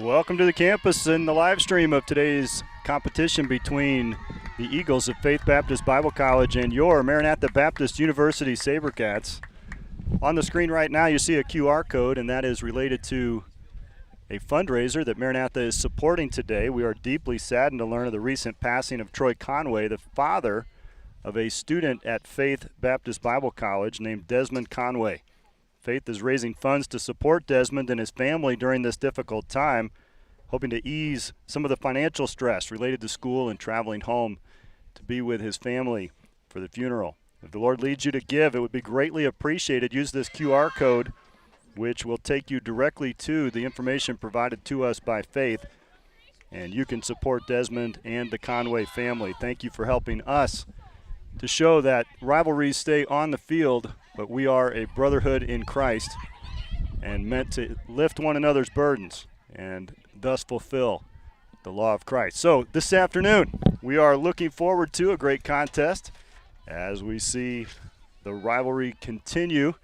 Welcome to the campus and the live stream of today's competition between the Eagles of Faith Baptist Bible College and your Maranatha Baptist University SaberCats. On the screen right now you see a QR code, and that is related to a fundraiser that Maranatha is supporting today. We are deeply saddened to learn of the recent passing of Troy Conway, the father of a student at Faith Baptist Bible College named Desmond Conway. Faith is raising funds to support Desmond and his family during this difficult time, hoping to ease some of the financial stress related to school and traveling home to be with his family for the funeral. If the Lord leads you to give, it would be greatly appreciated. Use this QR code, which will take you directly to the information provided to us by Faith, and you can support Desmond and the Conway family. Thank you for helping us to show that rivalries stay on the field, but we are a brotherhood in Christ and meant to lift one another's burdens and thus fulfill the law of Christ. So this afternoon, we are looking forward to a great contest as we see the rivalry continue.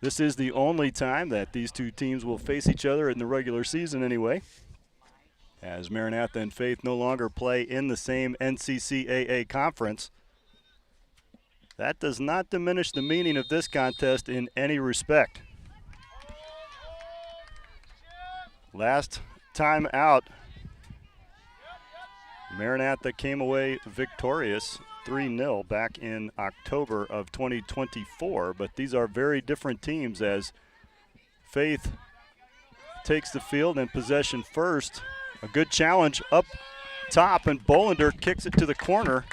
This is the only time that these two teams will face each other in the regular season anyway, as Maranatha and Faith no longer play in the same NCCAA conference. That does not diminish the meaning of this contest in any respect. Last time out, Maranatha came away victorious 3-0 back in October of 2024, but these are very different teams as Faith takes the field and possession first. A good challenge up top, and Bolander kicks it to the corner.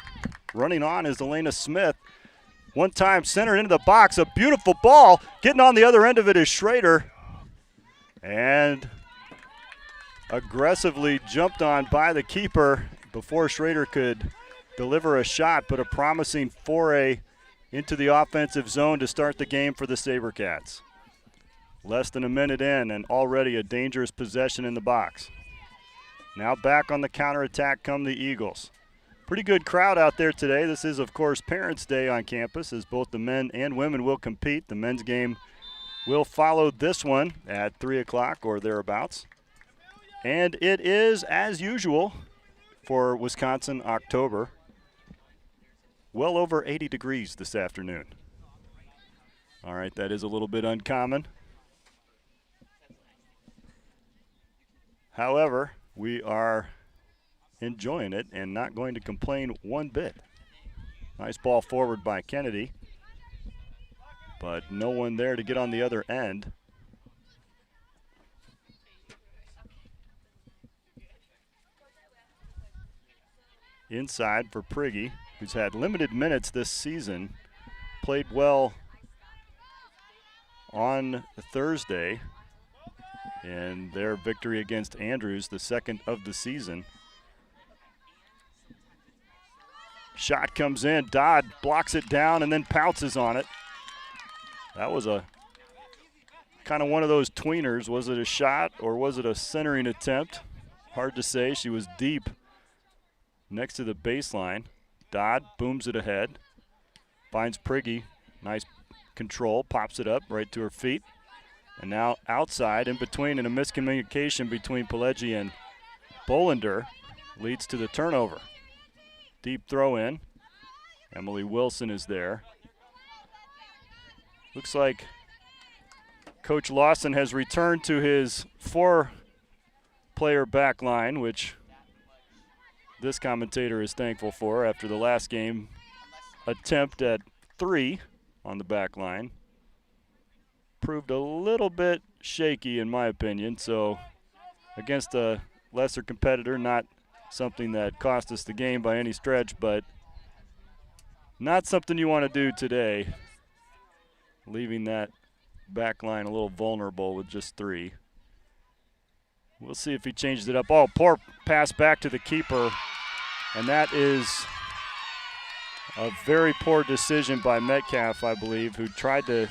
Running on is Elena Smith. One time centered into the box, a beautiful ball. Getting on the other end of it is Schrader. And aggressively jumped on by the keeper before Schrader could deliver a shot, but a promising foray into the offensive zone to start the game for the SaberCats. Less than a minute in and already a dangerous possession in the box. Now back on the counterattack come the Eagles. Pretty good crowd out there today. This is, of course, Parents' Day on campus, as both the men and women will compete. The men's game will follow this one at 3 o'clock or thereabouts. And it is, as usual, for Wisconsin October, well over 80 degrees this afternoon. All right, that is a little bit uncommon. However, we are enjoying it and not going to complain one bit. Nice ball forward by Kennedy, but no one there to get on the other end. Inside for Prigge, who's had limited minutes this season, played well on Thursday in their victory against Andrews, the second of the season. Shot comes in, Dodd blocks it down and then pounces on it. That was a kind of one of those tweeners. Was it a shot or was it a centering attempt? Hard to say. She was deep next to the baseline. Dodd booms it ahead, finds Prigge, nice control, pops it up right to her feet. And now outside, in between, and a miscommunication between Pileggi and Bolander leads to the turnover. Deep throw in. Emily Wilson is there. Looks like Coach Lawson has returned to his 4-player back line, which this commentator is thankful for after the last game attempt at 3 on the back line. Proved a little bit shaky in my opinion, so against a lesser competitor, not something that cost us the game by any stretch, but not something you want to do today, leaving that back line a little vulnerable with just 3. We'll see if he changes it up. Oh, poor pass back to the keeper, and that is a very poor decision by Metcalf, I believe, who tried to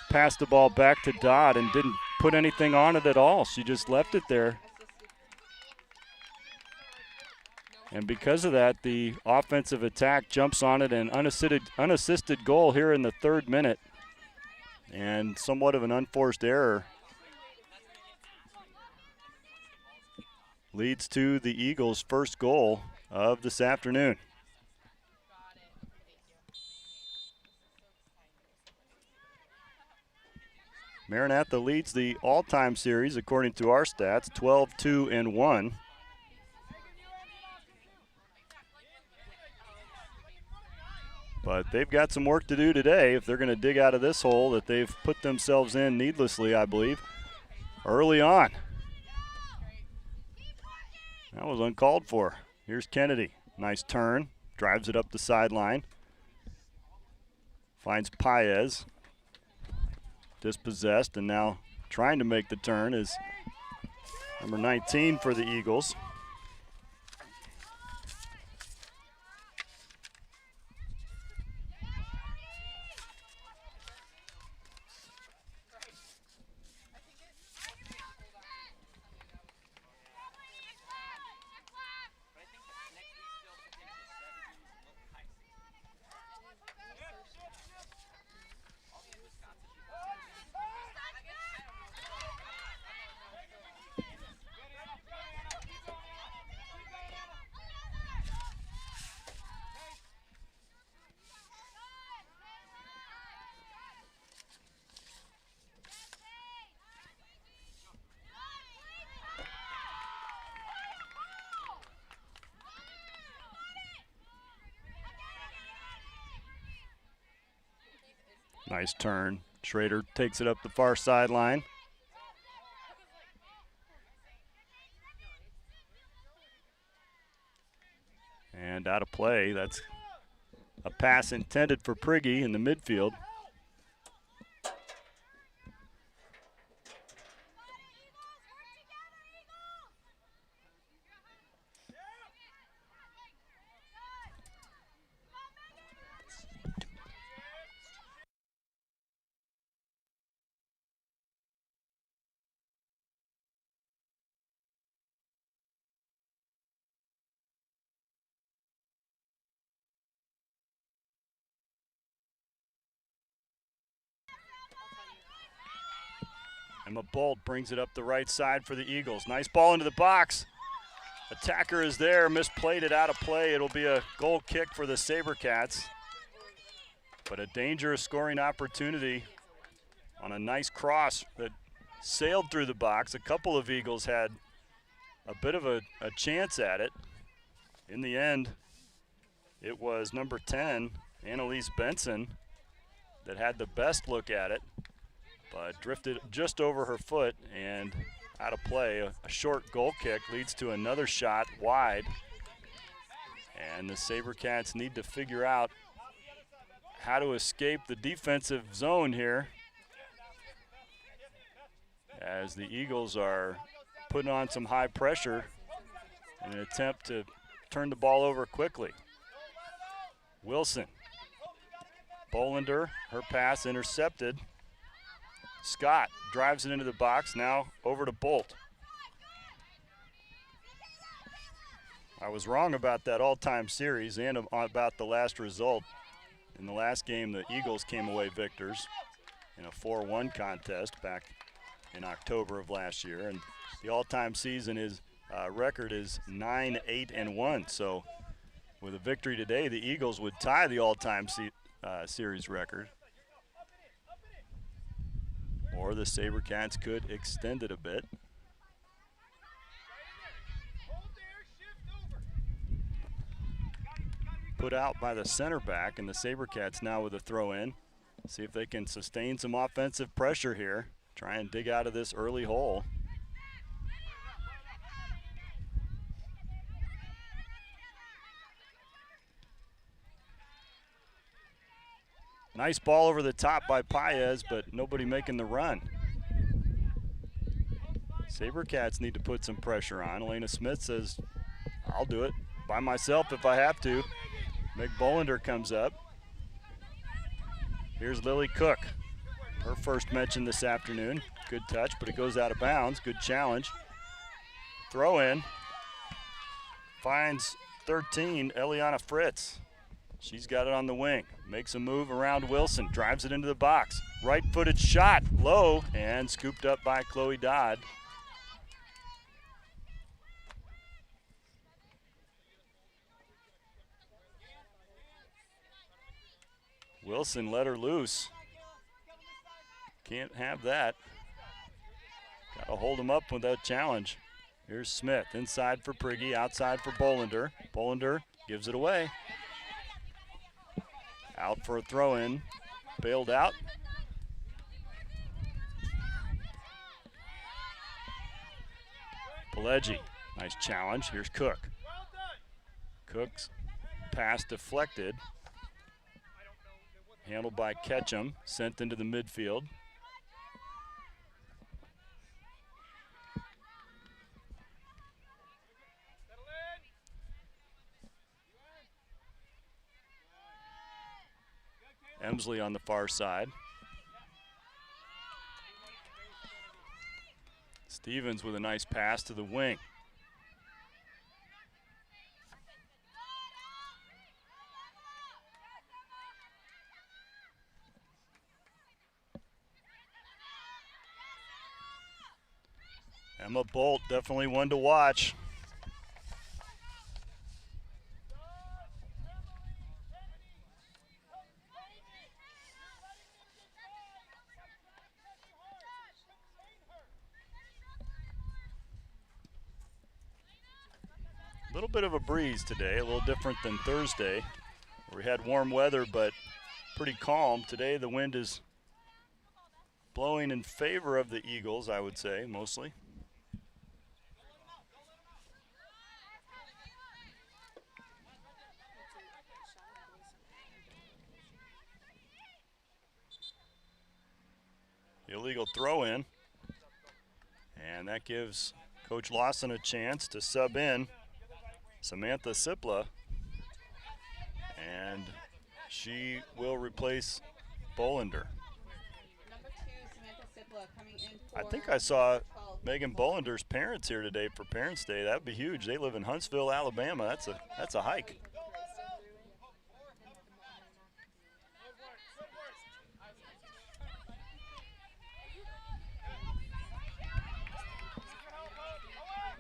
pass the ball back to Dodd and didn't put anything on it at all. She just left it there. And because of that, the offensive attack jumps on it, and unassisted goal here in the 3rd minute. And somewhat of an unforced error leads to the Eagles' first goal of this afternoon. Maranatha leads the all-time series according to our stats, 12-2-1. But they've got some work to do today if they're going to dig out of this hole that they've put themselves in needlessly, I believe, early on. That was uncalled for. Here's Kennedy. Nice turn. Drives it up the sideline. Finds Paez. Dispossessed, and now trying to make the turn is number 19 for the Eagles. Nice turn. Schrader takes it up the far sideline. And out of play. That's a pass intended for Prigge in the midfield. Emma Bolt brings it up the right side for the Eagles. Nice ball into the box. Attacker is there, misplayed it out of play. It'll be a goal kick for the SaberCats. But a dangerous scoring opportunity on a nice cross that sailed through the box. A couple of Eagles had a bit of a chance at it. In the end, it was number 10, Annalise Benson, that had the best look at it, but drifted just over her foot and out of play. A short goal kick leads to another shot wide. And the SaberCats need to figure out how to escape the defensive zone here, as the Eagles are putting on some high pressure in an attempt to turn the ball over quickly. Wilson. Bolander, her pass intercepted. Scott drives it into the box, now over to Bolt. I was wrong about that all-time series and about the last result. In the last game, the Eagles came away victors in a 4-1 contest back in October of last year, and the all-time season record is 9-8-1. So with a victory today, the Eagles would tie the all-time series record. Or the SaberCats could extend it a bit. Put out by the center back, and the SaberCats now with a throw in. See if they can sustain some offensive pressure here. Try and dig out of this early hole. Nice ball over the top by Paez, but nobody making the run. SaberCats need to put some pressure on. Elena Smith says, I'll do it by myself if I have to. Meg Bolander comes up. Here's Lily Cook. Her first mention this afternoon. Good touch, but it goes out of bounds. Good challenge. Throw in. Finds 13, Eliana Fritz. She's got it on the wing. Makes a move around Wilson. Drives it into the box. Right-footed shot. Low and scooped up by Chloe Dodd. Wilson let her loose. Can't have that. Got to hold him up with that challenge. Here's Smith, inside for Prigge, outside for Bolander. Bolander gives it away. Out for a throw-in, bailed out. Pileggi, nice challenge. Here's Cook. Cook's pass deflected. Handled by Ketchum, sent into the midfield. Emsley on the far side. Stevens with a nice pass to the wing. Emma Bolt, definitely one to watch. A little bit of a breeze today, a little different than Thursday, where we had warm weather but pretty calm. Today the wind is blowing in favor of the Eagles, I would say, mostly. Illegal throw in, and that gives Coach Lawson a chance to sub in Samantha Sipla, and she will replace Bolander. Number 2, Samantha Sipla, coming in for I think I saw Megan Bolander's parents here today for Parents' Day. That'd be huge. They live in Huntsville, Alabama. That's a hike.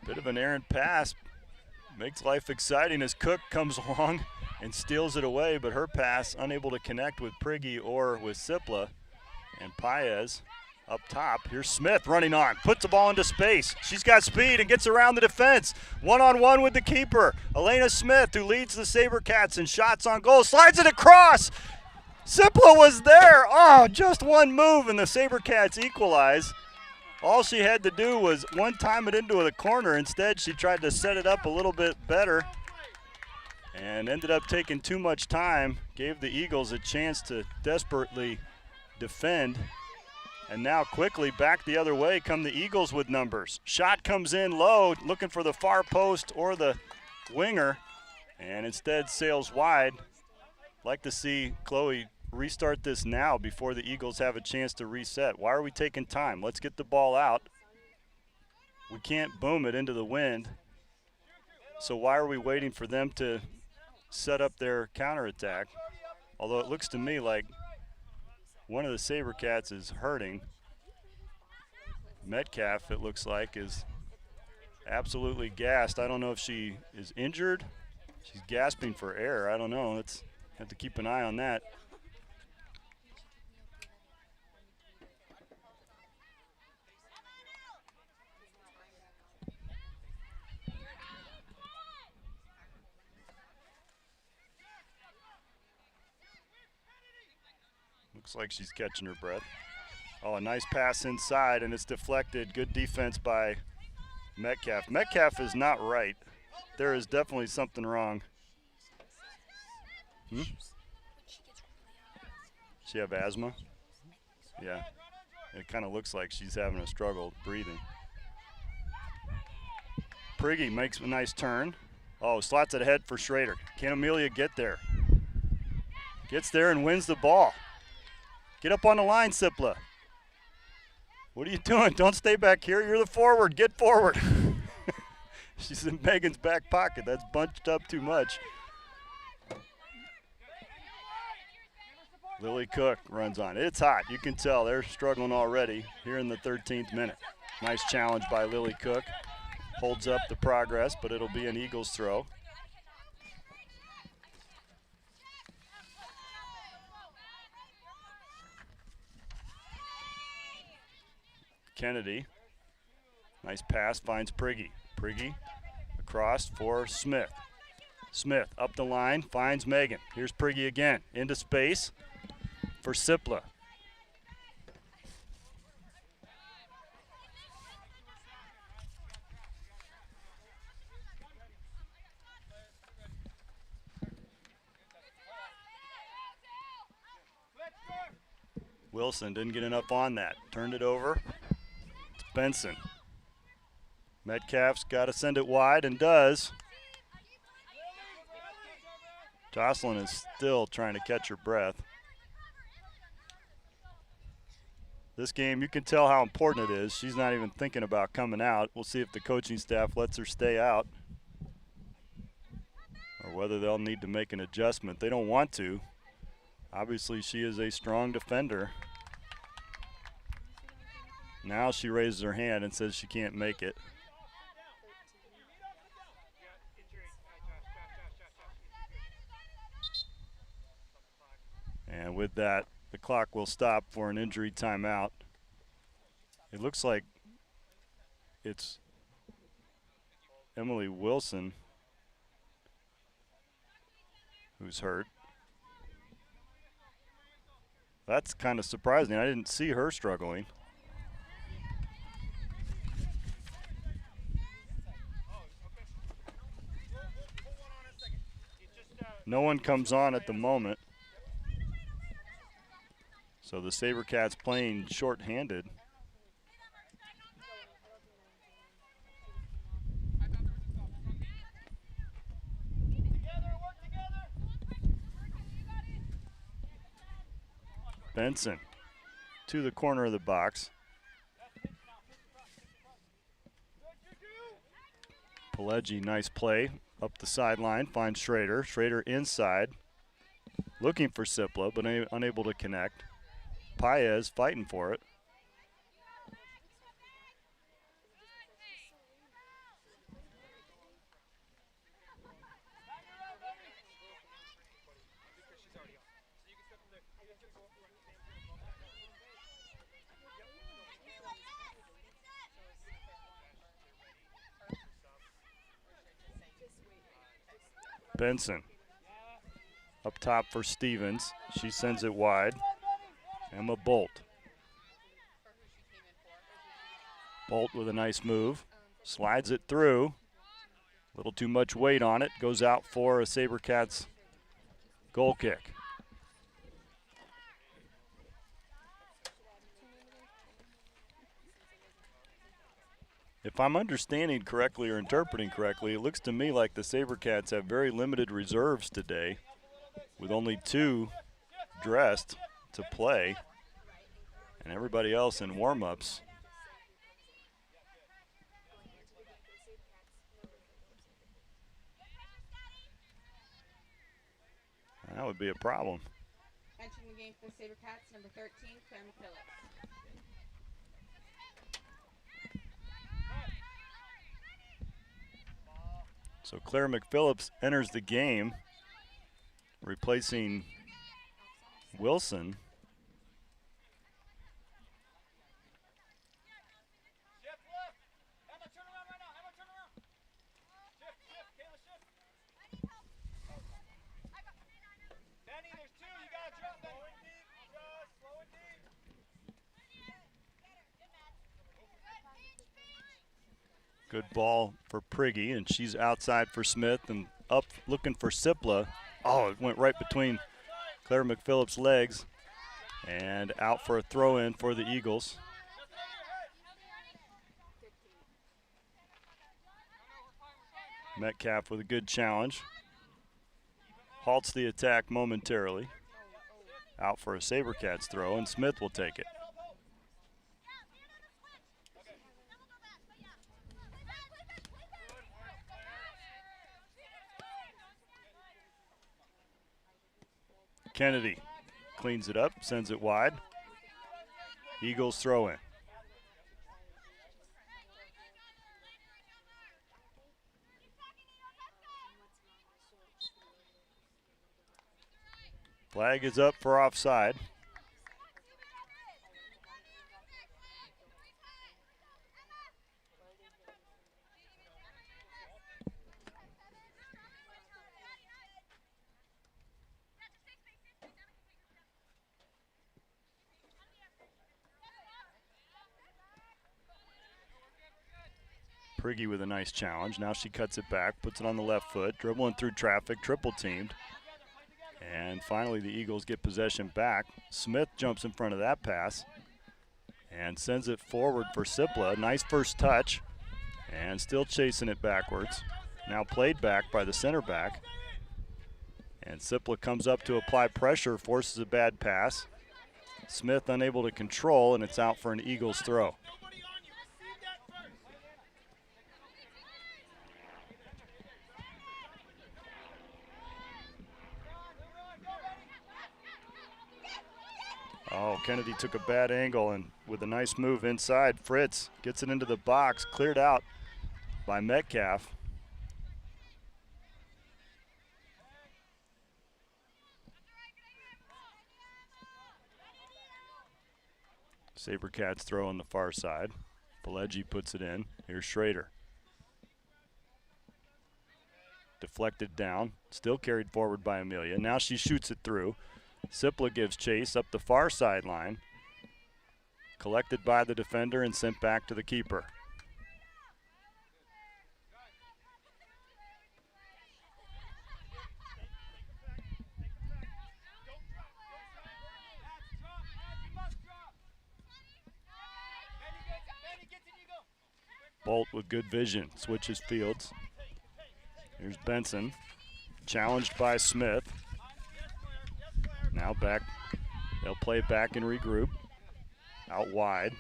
Bit of an errant pass. Makes life exciting as Cook comes along and steals it away, but her pass unable to connect with Prigge or with Sipla. And Paez up top. Here's Smith running on, puts the ball into space. She's got speed and gets around the defense. One-on-one with the keeper. Elena Smith, who leads the SaberCats in shots on goal, slides it across. Sipla was there. Oh, just one move and the SaberCats equalize. All she had to do was one-time it into the corner. Instead, she tried to set it up a little bit better and ended up taking too much time, gave the Eagles a chance to desperately defend. And now quickly back the other way come the Eagles with numbers. Shot comes in low, looking for the far post or the winger, and instead sails wide. Like to see Chloe restart this now before the Eagles have a chance to reset. Why are we taking time? Let's get the ball out. We can't boom it into the wind. So why are we waiting for them to set up their counterattack? Although it looks to me like one of the SaberCats is hurting. Metcalf, it looks like, is absolutely gassed. I don't know if she is injured. She's gasping for air. I don't know. Let's have to keep an eye on that. Looks like she's catching her breath. Oh, a nice pass inside, and it's deflected. Good defense by Metcalf. Metcalf is not right. There is definitely something wrong. She have asthma? Yeah. It kind of looks like she's having a struggle breathing. Prigge makes a nice turn. Oh, slots it ahead for Schrader. Can Amelia get there? Gets there and wins the ball. Get up on the line, Sipla. What are you doing? Don't stay back here. You're the forward. Get forward. She's in Megan's back pocket. That's bunched up too much. Lily Cook runs on. It's hot. You can tell they're struggling already here in the 13th minute. Nice challenge by Lily Cook. Holds up the progress, but it'll be an Eagles throw. Kennedy. Nice pass, finds Priggy. Priggy across for Smith. Smith up the line, finds Megan. Here's Priggy again, into space for Sipla. Wilson didn't get enough on that. Turned it over. It's Benson. Metcalf's got to send it wide and does. Jocelyn is still trying to catch her breath. This game, you can tell how important it is. She's not even thinking about coming out. We'll see if the coaching staff lets her stay out or whether they'll need to make an adjustment. They don't want to. Obviously, she is a strong defender. Now she raises her hand and says she can't make it. And with that, the clock will stop for an injury timeout. It looks like it's Emily Wilson who's hurt. That's kind of surprising. I didn't see her struggling. No one comes on at the moment. So the SaberCats playing short-handed. Benson to the corner of the box. Pileggi, nice play up the sideline, finds Schrader. Schrader inside, looking for Sipla, but unable to connect. Paez fighting for it. Benson up top for Stevens. She sends it wide. Emma Bolt. Bolt with a nice move. Slides it through. A little too much weight on it. Goes out for a SaberCats goal kick. If I'm understanding correctly or interpreting correctly, it looks to me like the SaberCats have very limited reserves today, with only 2 dressed to play and everybody else in warm-ups. That would be a problem. Entering the game for the SaberCats, number 13, Claire McPhillips. So Claire McPhillips enters the game, replacing Wilson. Good ball for Priggy, and she's outside for Smith and up looking for Sipla. Oh, it went right between Claire McPhillips' legs and out for a throw-in for the Eagles. Metcalf with a good challenge. Halts the attack momentarily. Out for a SaberCats throw, and Smith will take it. Kennedy cleans it up, sends it wide. Eagles throw in. Flag is up for offside. Prigge with a nice challenge. Now she cuts it back, puts it on the left foot, dribbling through traffic, triple teamed. And finally the Eagles get possession back. Smith jumps in front of that pass and sends it forward for Sipla. Nice first touch, and still chasing it backwards. Now played back by the center back. And Sipla comes up to apply pressure, forces a bad pass. Smith unable to control, and it's out for an Eagles throw. Oh, Kennedy took a bad angle, and with a nice move inside, Fritz gets it into the box, cleared out by Metcalf. Sabercats throw on the far side. Pileggi puts it in. Here's Schrader. Deflected down, still carried forward by Amelia. Now she shoots it through. Sipla gives chase up the far sideline. Collected by the defender and sent back to the keeper. Bolt with good vision, switches fields. Here's Benson, challenged by Smith. Now back, they'll play it back and regroup. Out wide.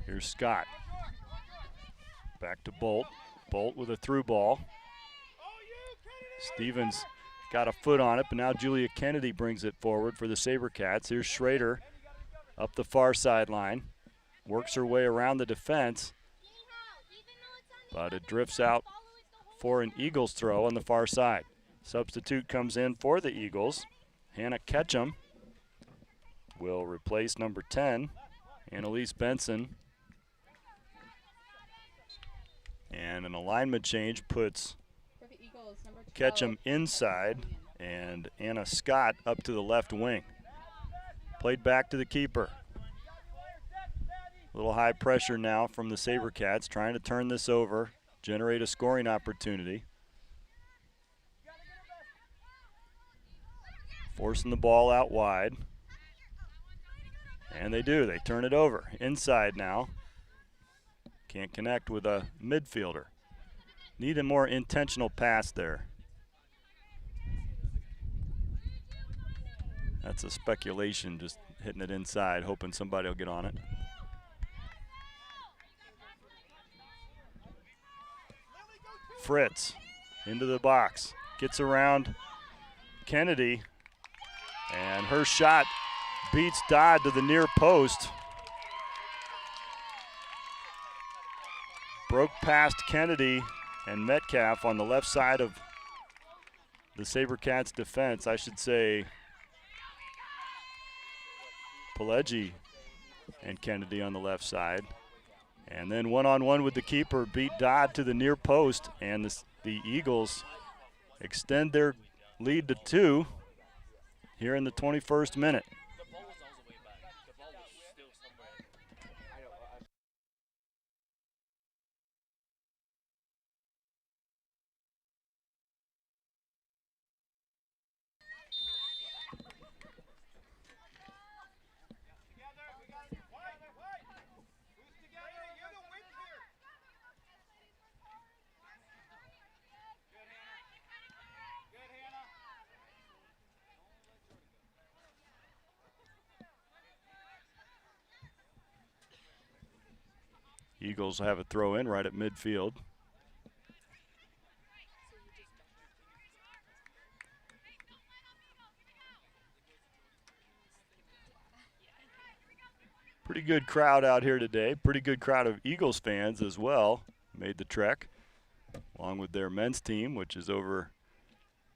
Here's Scott. Back to Bolt. Bolt with a through ball. Stevens got a foot on it, but now Julia Kennedy brings it forward for the Sabercats. Here's Schrader up the far sideline. Works her way around the defense, but it drifts out for an Eagles throw on the far side. Substitute comes in for the Eagles. Hannah Ketchum will replace number 10, Annalise Benson. And an alignment change puts For the Eagles, number 12, Ketchum inside and Anna Scott up to the left wing. Played back to the keeper. A little high pressure now from the Sabercats, trying to turn this over, generate a scoring opportunity. Forcing the ball out wide. And they do, they turn it over. Inside now. Can't connect with a midfielder. Need a more intentional pass there. That's a speculation, just hitting it inside, hoping somebody will get on it. Fritz into the box, gets around Kennedy, and her shot beats Dodd to the near post. Broke past Kennedy and Metcalf on the left side of the Sabercats defense. I should say Pileggi and Kennedy on the left side. And then one-on-one with the keeper, beat Dodd to the near post, and the Eagles extend their lead to 2 here in the 21st minute. Eagles have a throw in right at midfield. Pretty good crowd out here today. Pretty good crowd of Eagles fans as well. Made the trek along with their men's team, which is over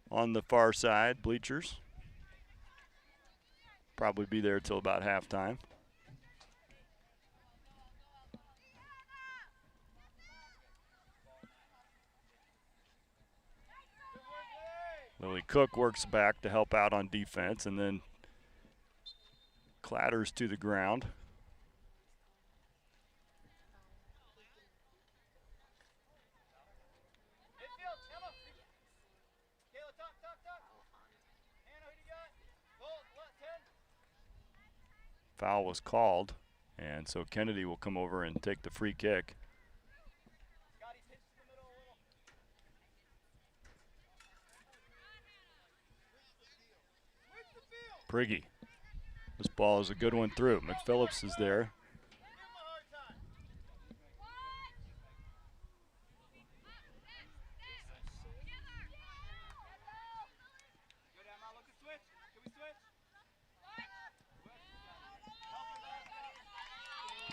on the far side bleachers. Probably be there till about halftime. Lily Cook works back to help out on defense and then clatters to the ground. Foul was called, and so Kennedy will come over and take the free kick. Prigge. This ball is a good one through. McPhillips is there.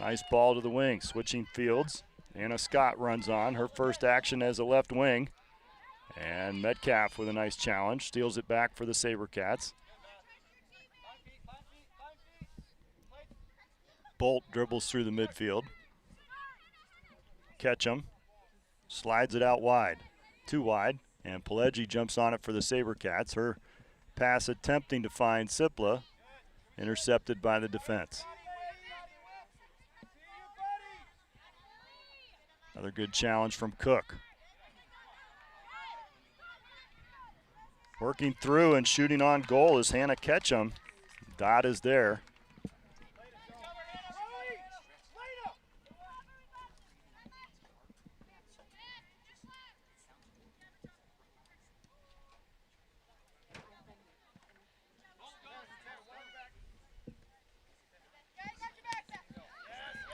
Nice ball to the wing, switching fields. Anna Scott runs on, her first action as a left wing. And Metcalf with a nice challenge, steals it back for the SaberCats. Bolt dribbles through the midfield. Ketchum slides it out wide, too wide, and Pileggi jumps on it for the SaberCats. Her pass attempting to find Sipla, intercepted by the defense. Another good challenge from Cook. Working through and shooting on goal is Hannah Ketchum. Dot is there.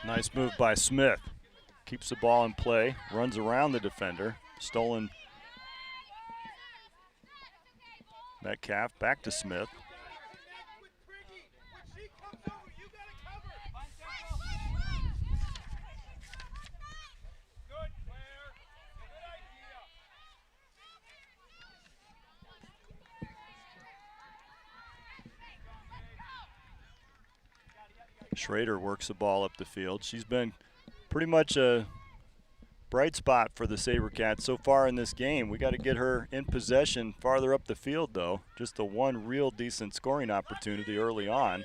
Nice move by Smith. Keeps the ball in play, runs around the defender. Stolen. Metcalf back to Smith. Schrader works the ball up the field. She's been pretty much a bright spot for the SaberCats so far in this game. We got to get her in possession farther up the field, though. Just the one real decent scoring opportunity early on.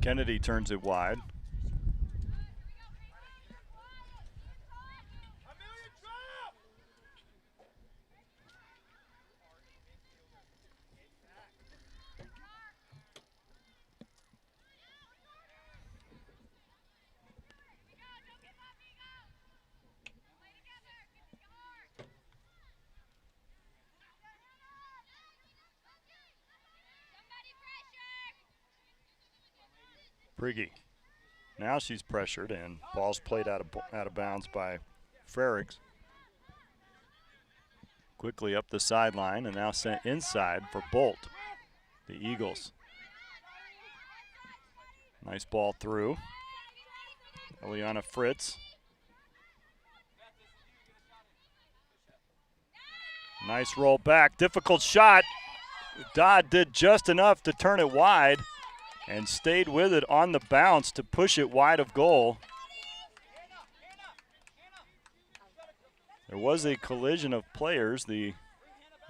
Kennedy turns it wide. Prigge. Now she's pressured and ball's played out of bounds by Frericks. Quickly up the sideline and now sent inside for Bolt, the Eagles. Nice ball through. Eliana Fritz. Nice roll back, difficult shot. Dodd did just enough to turn it wide and stayed with it on the bounce to push it wide of goal. There was a collision of players. The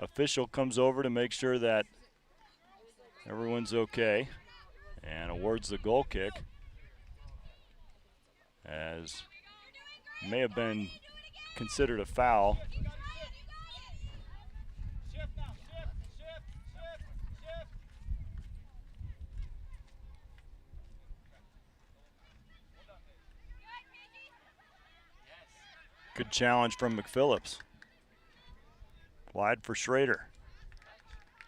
official comes over to make sure that everyone's okay and awards the goal kick, as may have been considered a foul. Good challenge from McPhillips. Wide for Schrader.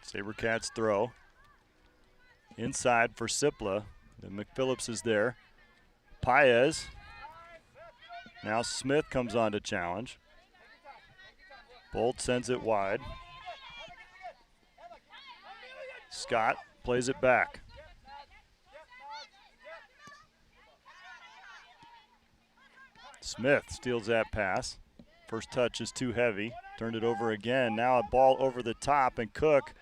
SaberCats throw. Inside for Sipla. Then McPhillips is there. Paez. Now Smith comes on to challenge. Bolt sends it wide. Scott plays it back. Smith steals that pass. First touch is too heavy. Turned it over again. Now a ball over the top, and Cook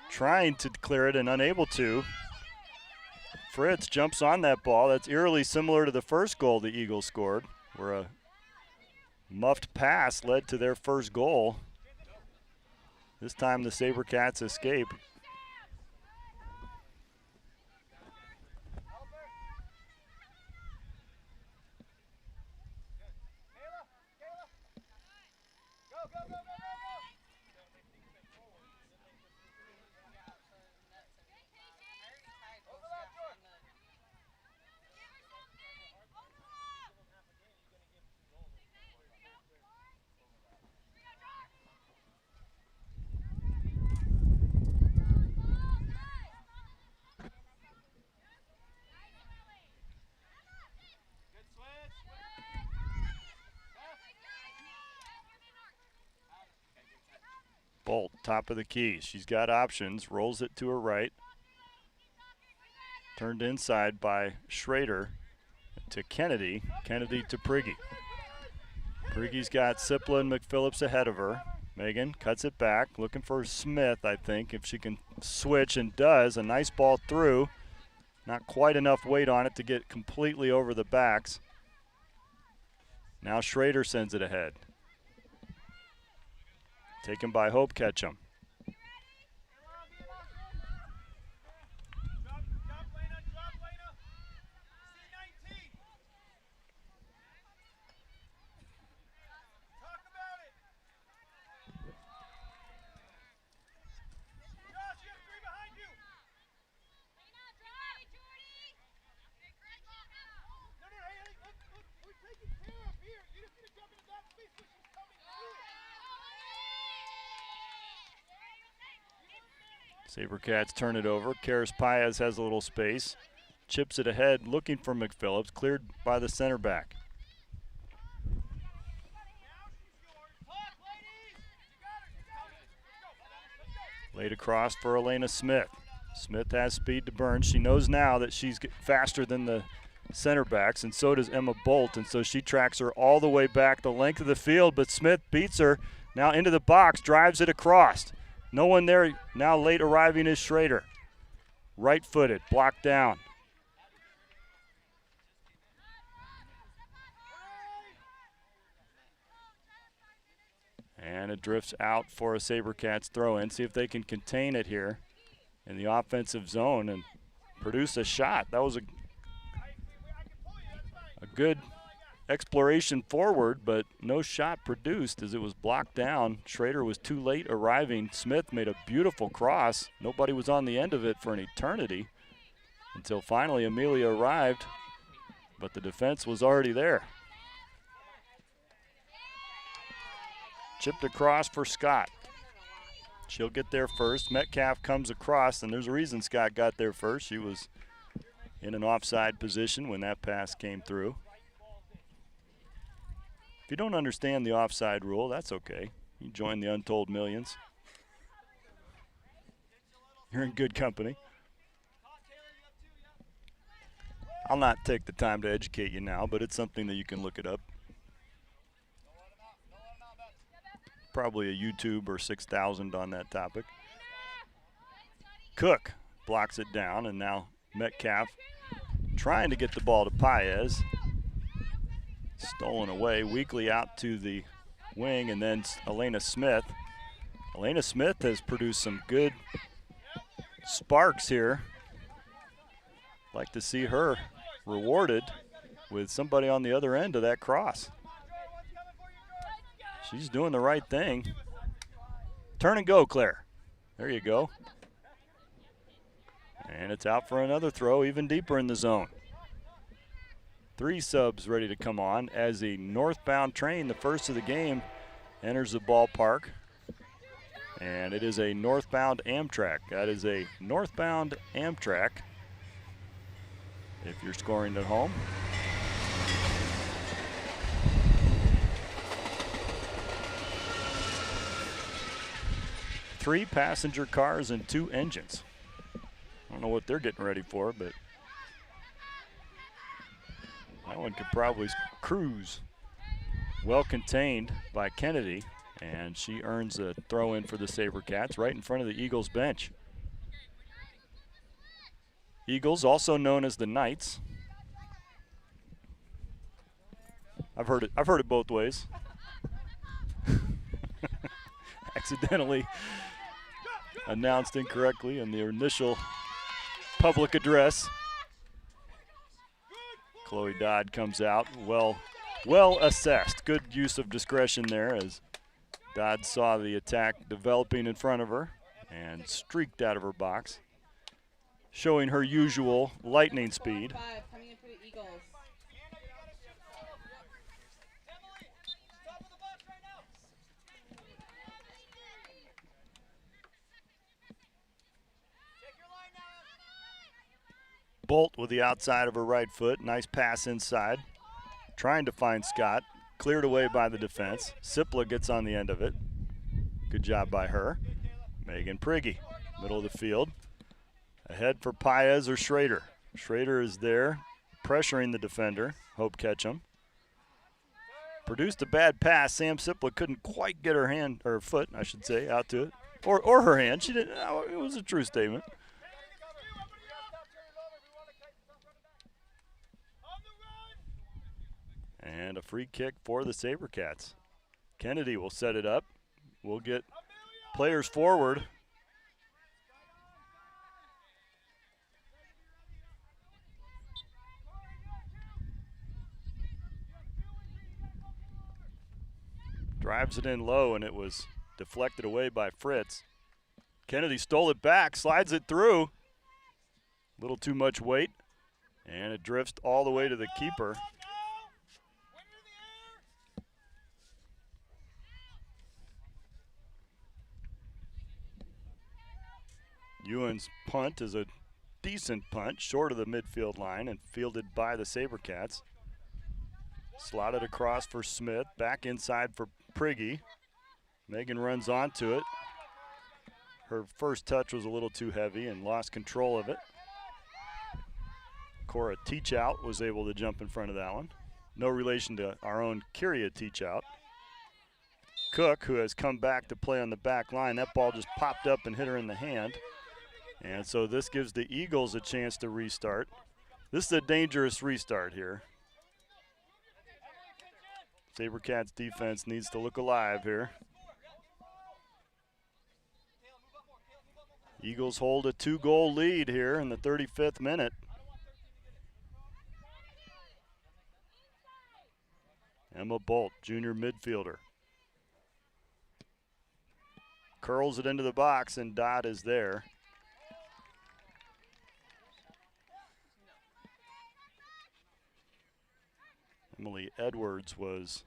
trying to clear it and unable to. Fritz jumps on that ball. That's eerily similar to the first goal the Eagles scored, where a muffed pass led to their first goal. This time the SaberCats escape. Bolt, top of the key. She's got options, rolls it to her right. Turned inside by Schrader to Kennedy. Kennedy to Prigge. Prigge's got Sipla and McPhillips ahead of her. Megan cuts it back, looking for Smith, I think, if she can switch, and does. A nice ball through. Not quite enough weight on it to get completely over the backs. Now Schrader sends it ahead. Taken by Hope Ketchum. SaberCats turn it over. Karis Paez has a little space. Chips it ahead, looking for McPhillips. Cleared by the center back. Laid across for Elena Smith. Smith has speed to burn. She knows now that she's faster than the center backs, and so does Emma Bolt, and so she tracks her all the way back the length of the field, but Smith beats her now into the box, drives it across. No one there. Now late arriving is Schrader. Right-footed, blocked down. And it drifts out for a SaberCats throw-in. See if they can contain it here in the offensive zone and produce a shot. That was a good exploration forward, but no shot produced as it was blocked down. Schrader was too late arriving. Smith made a beautiful cross. Nobody was on the end of it for an eternity until finally Amelia arrived, but the defense was already there. Chipped across for Scott. She'll get there first. Metcalf comes across, and there's a reason Scott got there first. She was in an offside position when that pass came through. If you don't understand the offside rule, that's okay. You join the untold millions. You're in good company. I'll not take the time to educate you now, but it's something that you can look it up. Probably a YouTube or 6,000 on that topic. Cook blocks it down, and now Metcalf trying to get the ball to Paez. Stolen away, weakly out to the wing, and then Elena Smith. Elena Smith has produced some good sparks here. Like to see her rewarded with somebody on the other end of that cross. She's doing the right thing. Turn and go, Claire. There you go. And it's out for another throw, even deeper in the zone. 3 subs ready to come on as the northbound train, the first of the game, enters the ballpark. And it is a northbound Amtrak. That is a northbound Amtrak if you're scoring at home. Three passenger cars and 2 engines. I don't know what they're getting ready for, but that one could probably cruise. Well contained by Kennedy, and she earns a throw-in for the SaberCats right in front of the Eagles bench. Eagles, also known as the Knights. I've heard it both ways. accidentally announced incorrectly in the initial public address. Chloe Dodd comes out, well assessed. Good use of discretion there as Dodd saw the attack developing in front of her and streaked out of her box, showing her usual lightning speed. Coming in for the Eagles. Bolt with the outside of her right foot. Nice pass inside. Trying to find Scott. Cleared away by the defense. Sipla gets on the end of it. Good job by her. Megan Prigge, middle of the field. Ahead for Paez or Schrader. Schrader is there, pressuring the defender. Hope Ketchum. Produced a bad pass. Sam Sipla couldn't quite get her hand, or foot, I should say, out to it. Or her hand. She didn't. It was a true statement. And a free kick for the SaberCats. Kennedy will set it up. We'll get players forward. Drives it in low, and it was deflected away by Fritz. Kennedy stole it back, slides it through. A little too much weight, and it drifts all the way to the keeper. Ewan's punt is a decent punt, short of the midfield line and fielded by the SaberCats. Slotted across for Smith, back inside for Prigge. Megan runs onto it. Her first touch was a little too heavy and lost control of it. Cora Teachout was able to jump in front of that one. No relation to our own Kyria Teachout. Cook, who has come back to play on the back line, that ball just popped up and hit her in the hand. And so this gives the Eagles a chance to restart. This is a dangerous restart here. SaberCats defense needs to look alive here. Eagles hold a 2-goal lead here in the 35th minute. Emma Bolt, junior midfielder. Curls it into the box, and Dodd is there. Emily Edwards was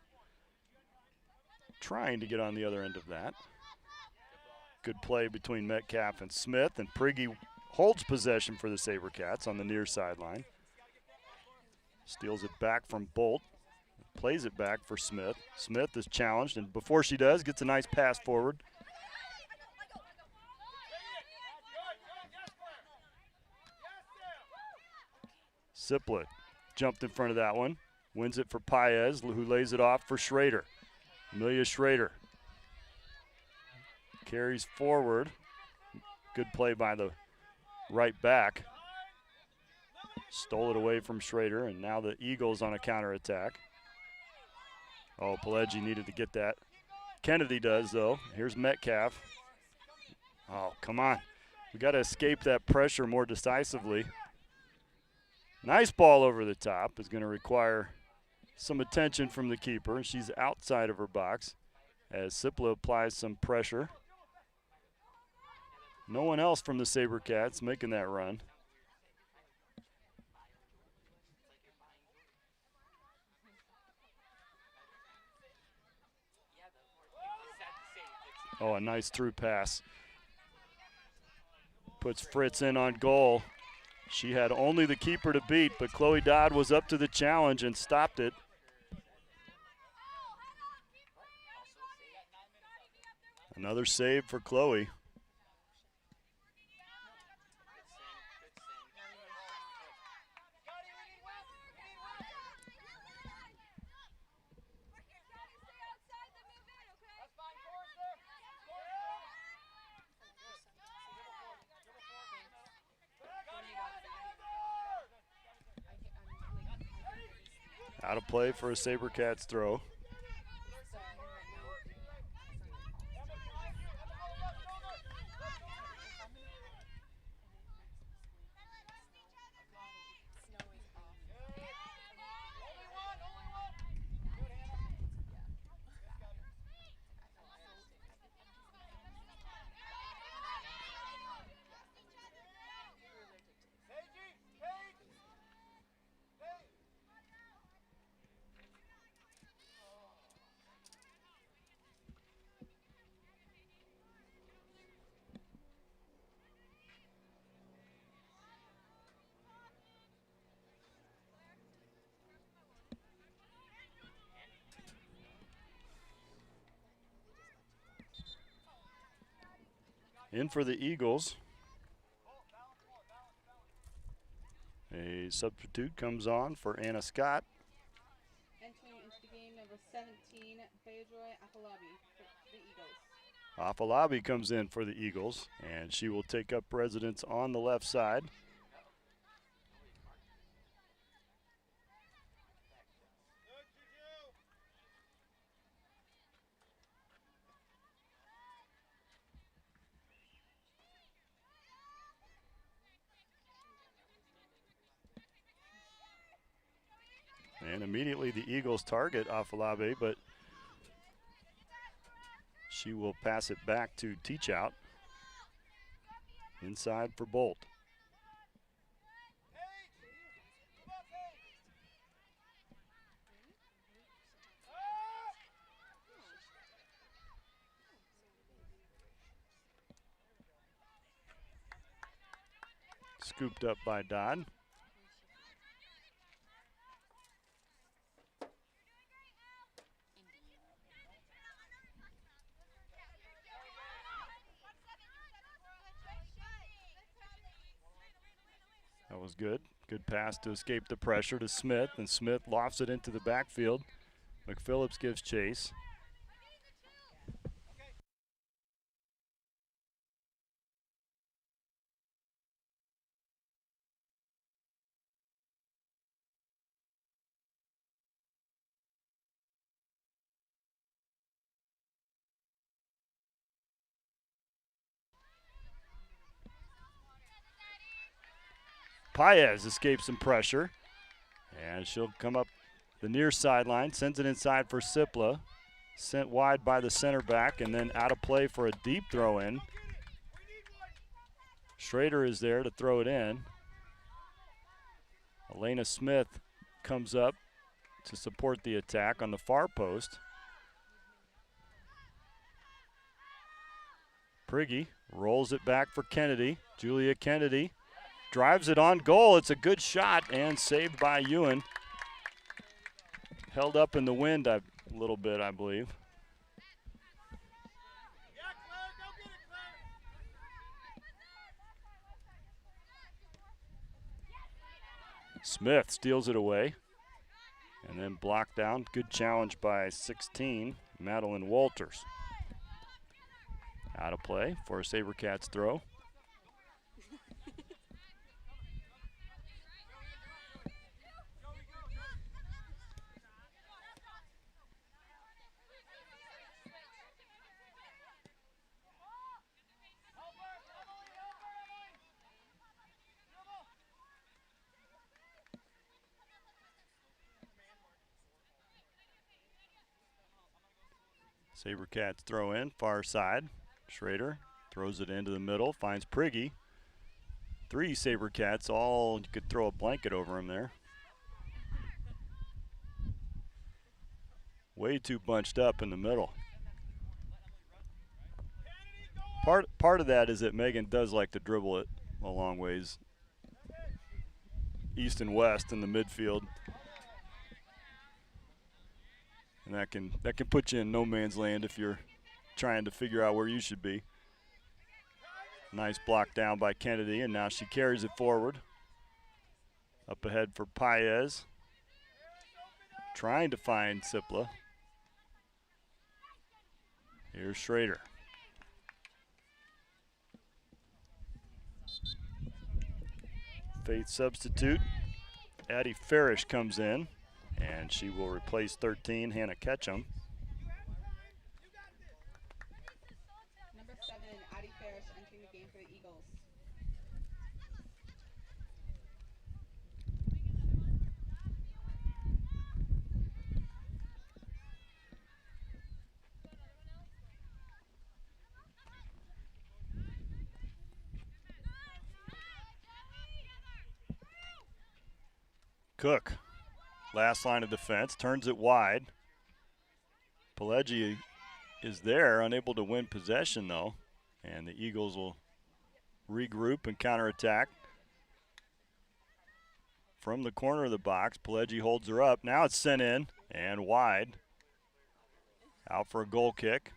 trying to get on the other end of that. Good play between Metcalf and Smith, and Prigge holds possession for the SaberCats on the near sideline. Steals it back from Bolt, plays it back for Smith. Smith is challenged, and before she does, gets a nice pass forward. Siplet jumped in front of that one. Wins it for Paez, who lays it off for Schrader. Amelia Schrader carries forward. Good play by the right back. Stole it away from Schrader, and now the Eagles on a counterattack. Oh, Pileggi needed to get that. Kennedy does, though. Here's Metcalf. Oh, come on. We got to escape that pressure more decisively. Nice ball over the top. Is going to require some attention from the keeper. She's outside of her box as Sipla applies some pressure. No one else from the SaberCats making that run. Oh, a nice through pass. Puts Fritz in on goal. She had only the keeper to beat, but Chloe Dodd was up to the challenge and stopped it. Another save for Chloe. Out of play for a SaberCats throw. In for the Eagles. A substitute comes on for Anna Scott. Entering into the game, number 17, Bejoy Afalabi for the Eagles. Afalabi comes in for the Eagles, and she will take up residence on the left side. And immediately the Eagles target Afalabi, but she will pass it back to Teach Out. Inside for Bolt. Scooped up by Dodd. That was good. Good pass to escape the pressure to Smith, and Smith lofts it into the backfield. McPhillips gives chase. Paez escapes some pressure, and she'll come up the near sideline, sends it inside for Sipla, sent wide by the center back, and then out of play for a deep throw in. Schrader is there to throw it in. Elena Smith comes up to support the attack on the far post. Prigge rolls it back for Kennedy. Julia Kennedy drives it on goal. It's a good shot and saved by Ewan. Held up in the wind a little bit, I believe. Smith steals it away and then blocked down. Good challenge by 16, Madeline Walters. Out of play for a SaberCats throw. SaberCats throw in, far side. Schrader throws it into the middle, finds Prigge. 3 SaberCats, all you could throw a blanket over them there. Way too bunched up in the middle. Part of that is that Megan does like to dribble it a long ways, east and west in the midfield. And that can put you in no man's land if you're trying to figure out where you should be. Nice block down by Kennedy, and now she carries it forward. Up ahead for Paez. Trying to find Sipla. Here's Schrader. Faith substitute. Addie Farish comes in, and she will replace 13, Hannah Ketchum. Number 7, Addie Farish entering the game for the Eagles. Cook, last line of defense, turns it wide. Pelleggi is there, unable to win possession though, and the Eagles will regroup and counterattack. From the corner of the box, Pelleggi holds her up. Now it's sent in and wide. Out for a goal kick.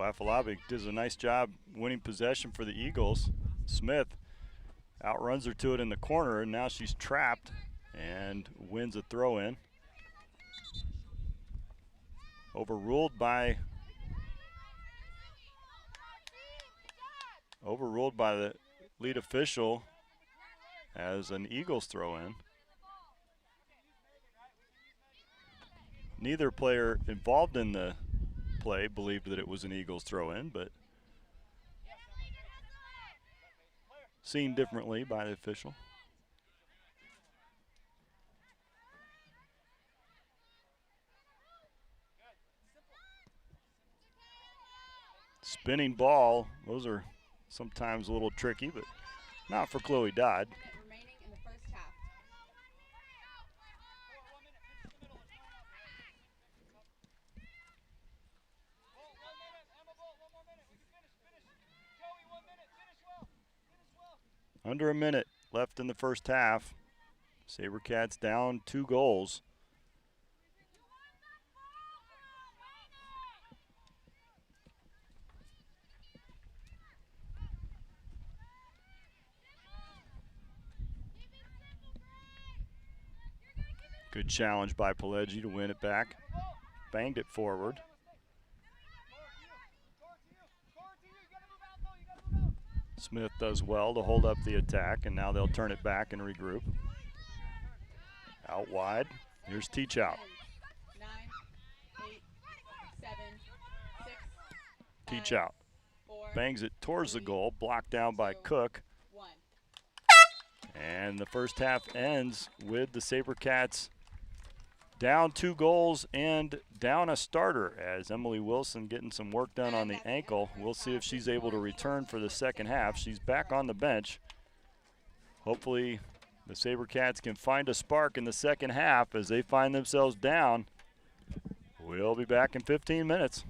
Afalabi does a nice job winning possession for the Eagles. Smith outruns her to it in the corner, and now she's trapped and wins a throw-in. Overruled by the lead official as an Eagles throw-in. Neither player involved in the play believed that it was an Eagles throw-in, but seen differently by the official. Spinning ball, those are sometimes a little tricky, but not for Chloe Dodd. Remaining in the first half. Under a minute left in the first half. SaberCats down 2 goals. Good challenge by Pileggi to win it back. Banged it forward. Smith does well to hold up the attack, and now they'll turn it back and regroup. Out wide. Here's Teach Out. 9, 8, 7, 6, Teach Out. 4, Bangs it towards the goal, blocked down by 2, Cook. 1. And the first half ends with the SaberCats down 2 goals and down a starter, as Emily Wilson getting some work done on the ankle. We'll see if she's able to return for the second half. She's back on the bench. Hopefully the SaberCats can find a spark in the second half as they find themselves down. We'll be back in 15 minutes.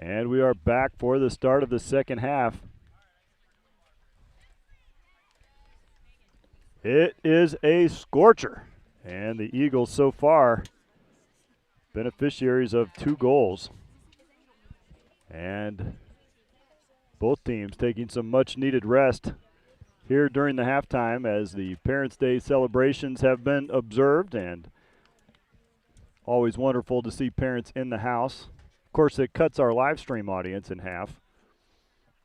And we are back for the start of the second half. It is a scorcher. And the Eagles so far beneficiaries of 2 goals. And both teams taking some much needed rest here during the halftime as the Parents' Day celebrations have been observed, and always wonderful to see parents in the house. Of course, it cuts our live stream audience in half,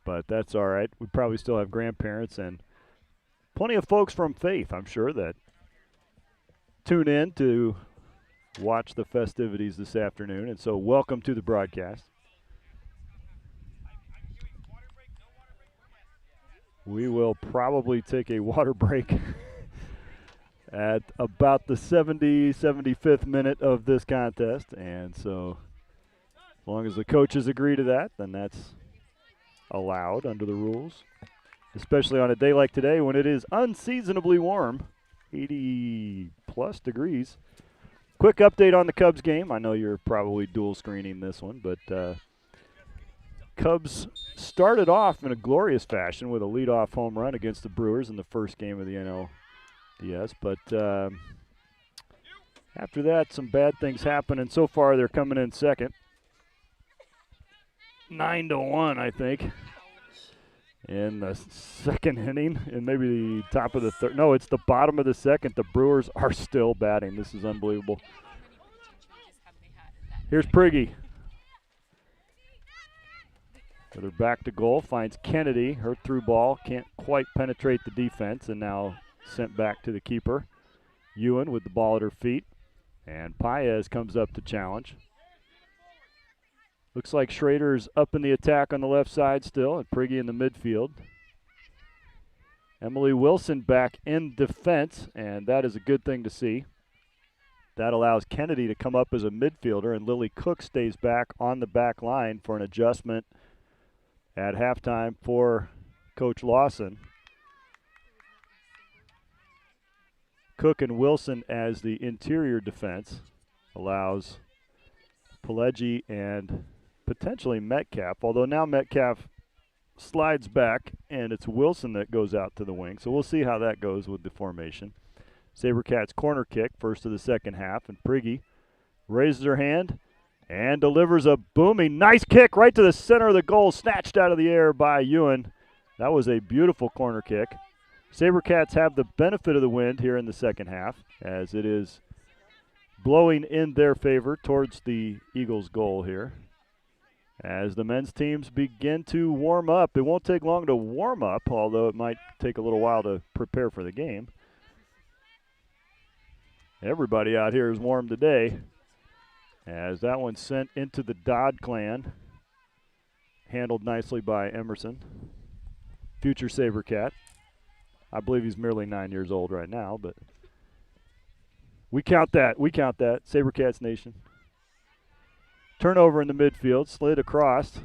but that's all right. We probably still have grandparents and plenty of folks from Faith, I'm sure, that tune in to watch the festivities this afternoon, and so welcome to the broadcast. We will probably take a water break at about the 75th minute of this contest. And so as long as the coaches agree to that, then that's allowed under the rules, especially on a day like today when it is unseasonably warm, 80-plus degrees. Quick update on the Cubs game. I know you're probably dual screening this one, but Cubs started off in a glorious fashion with a leadoff home run against the Brewers in the first game of the NLDS. But after that, some bad things happened, and so far they're coming in second. 9-1, I think, in the second inning, and maybe the top of the third. No, it's the bottom of the second. The Brewers are still batting. This is unbelievable. Here's Prigge. With her back to goal, finds Kennedy. Her through ball can't quite penetrate the defense, and now sent back to the keeper. Ewan with the ball at her feet, and Paez comes up to challenge. Looks like Schrader's up in the attack on the left side still, and Prigge in the midfield. Emily Wilson back in defense, and that is a good thing to see. That allows Kennedy to come up as a midfielder, and Lily Cook stays back on the back line for an adjustment at halftime for Coach Lawson. Cook and Wilson as the interior defense allows Pelleggi and potentially Metcalf, although now Metcalf slides back and it's Wilson that goes out to the wing. So we'll see how that goes with the formation. SaberCats corner kick, first of the second half, and Prigge raises her hand and delivers a booming, nice kick right to the center of the goal, snatched out of the air by Ewan. That was a beautiful corner kick. SaberCats have the benefit of the wind here in the second half, as it is blowing in their favor towards the Eagles' goal here. As the men's teams begin to warm up. It won't take long to warm up, although it might take a little while to prepare for the game. Everybody out here is warm today, as that one's sent into the Dodd clan, handled nicely by Emerson, future SaberCat. I believe he's merely 9 years old right now, but we count that. We count that. SaberCats Nation. Turnover in the midfield, slid across,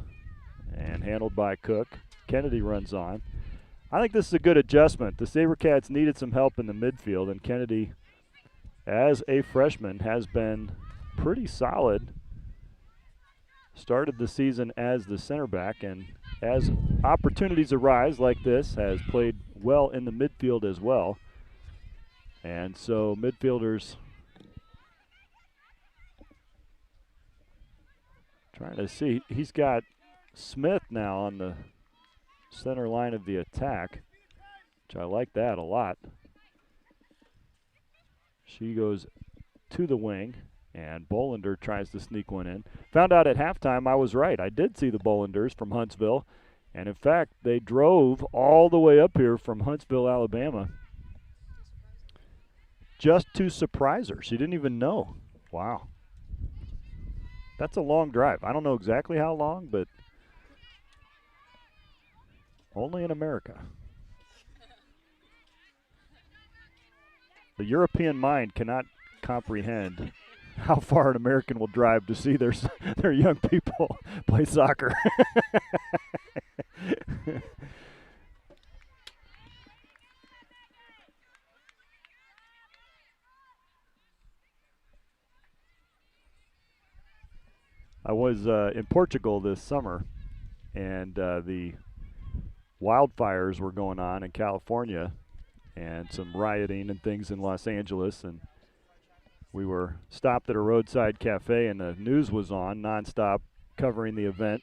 and handled by Cook. Kennedy runs on. I think this is a good adjustment. The SaberCats needed some help in the midfield, and Kennedy, as a freshman, has been pretty solid. Started the season as the center back, and as opportunities arise like this, has played well in the midfield as well. And so midfielders trying to see. He's got Smith now on the center line of the attack, which I like that a lot. She goes to the wing, and Bolander tries to sneak one in. Found out at halftime I was right. I did see the Bolanders from Huntsville, and in fact, they drove all the way up here from Huntsville, Alabama, just to surprise her. She didn't even know. Wow. That's a long drive. I don't know exactly how long, but only in America. The European mind cannot comprehend how far an American will drive to see their young people play soccer. I was in Portugal this summer, and the wildfires were going on in California and some rioting and things in Los Angeles, and we were stopped at a roadside cafe, and the news was on nonstop covering the event,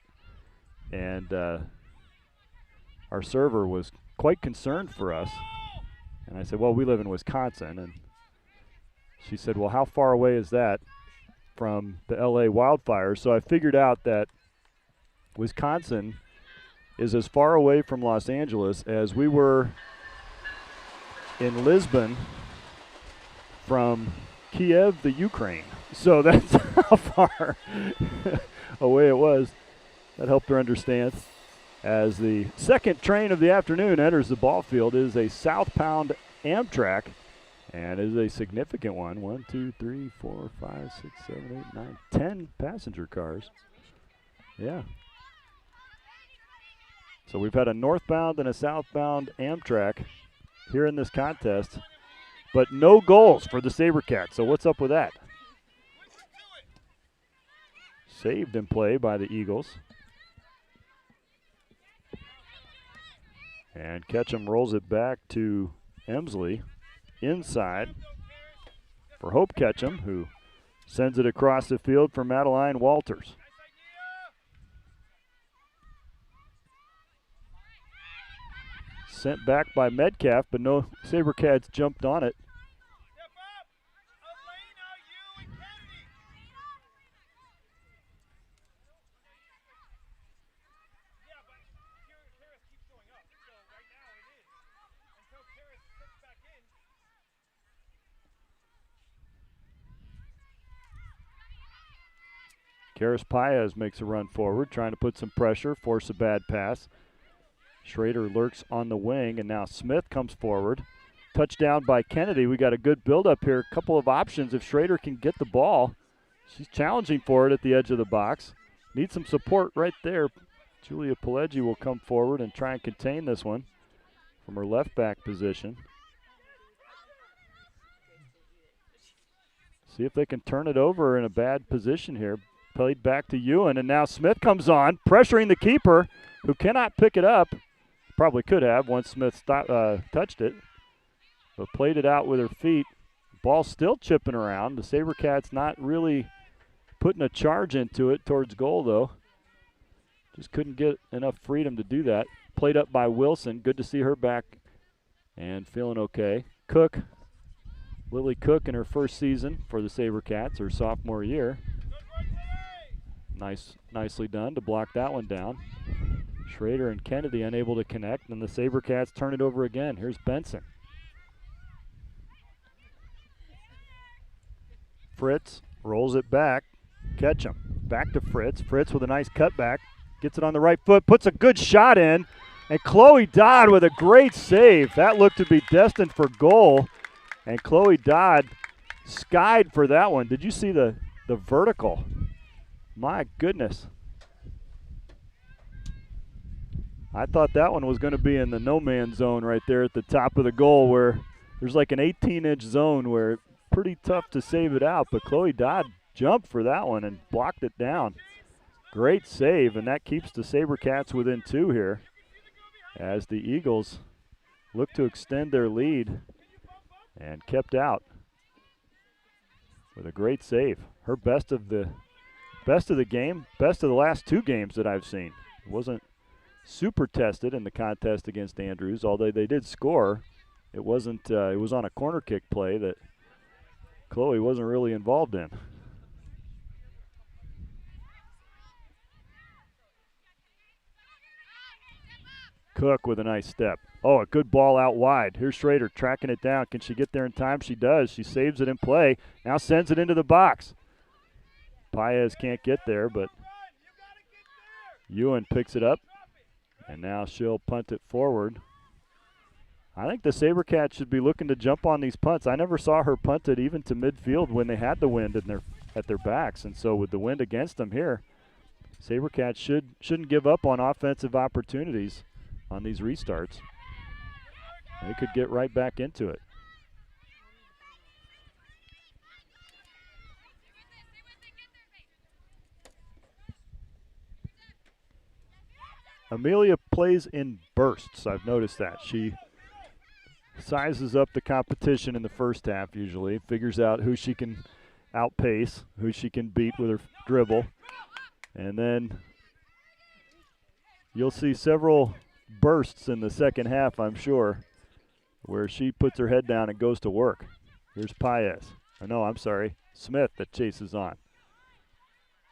and our server was quite concerned for us. And I said, well, we live in Wisconsin. And she said, well, how far away is that from the LA wildfires? So I figured out that Wisconsin is as far away from Los Angeles as we were in Lisbon from Kiev, the Ukraine. So that's how far away it was. That helped her understand. As the second train of the afternoon enters the ball field, is a southbound Amtrak, and is a significant one. 1, 2, 3, 4, 5, 6, 7, 8, 9, 10 passenger cars. Yeah. So we've had a northbound and a southbound Amtrak here in this contest, but no goals for the SaberCats. So what's up with that? Saved in play by the Eagles. And Ketchum rolls it back to Emsley inside for Hope Ketchum, who sends it across the field for Madeline Walters. Sent back by Metcalf, but no SaberCats jumped on it. Karis Paez makes a run forward, trying to put some pressure, force a bad pass. Schrader lurks on the wing, and now Smith comes forward. Touchdown by Kennedy. We got a good build-up here. A couple of options if Schrader can get the ball. She's challenging for it at the edge of the box. Needs some support right there. Julia Pileggi will come forward and try and contain this one from her left back position. See if they can turn it over in a bad position here. Played back to Ewan, and now Smith comes on, pressuring the keeper, who cannot pick it up. Probably could have once Smith touched it, but played it out with her feet. Ball still chipping around. The SaberCats not really putting a charge into it towards goal, though. Just couldn't get enough freedom to do that. Played up by Wilson. Good to see her back and feeling okay. Cook, Lily Cook in her first season for the SaberCats, her sophomore year. Nicely done to block that one down. Schrader and Kennedy unable to connect, and the SaberCats turn it over again. Here's Benson. Fritz rolls it back. Ketchum back to Fritz. Fritz with a nice cutback. Gets it on the right foot, puts a good shot in, and Chloe Dodd with a great save. That looked to be destined for goal, and Chloe Dodd skied for that one. Did you see the vertical? My goodness. I thought that one was going to be in the no-man's zone right there at the top of the goal, where there's like an 18-inch zone where it's pretty tough to save it out, but Chloe Dodd jumped for that one and blocked it down. Great save, and that keeps the SaberCats within 2 here as the Eagles look to extend their lead and kept out with a great save. Her best of the game, best of the last 2 games that I've seen. It wasn't super tested in the contest against Andrews, although they did score. It wasn't. It was on a corner kick play that Chloe wasn't really involved in. Cook with a nice step. Oh, a good ball out wide. Here's Schrader tracking it down. Can she get there in time? She does. She saves it in play. Now sends it into the box. Paez can't get there, but Ewan picks it up, and now she'll punt it forward. I think the SaberCats should be looking to jump on these punts. I never saw her punt it even to midfield when they had the wind at their backs, and so with the wind against them here, SaberCats shouldn't give up on offensive opportunities on these restarts. They could get right back into it. Amelia plays in bursts. I've noticed that. She sizes up the competition in the first half usually, figures out who she can outpace, who she can beat with her dribble, and then you'll see several bursts in the second half, I'm sure, where she puts her head down and goes to work. Here's Paez. No, I'm sorry, Smith that chases on.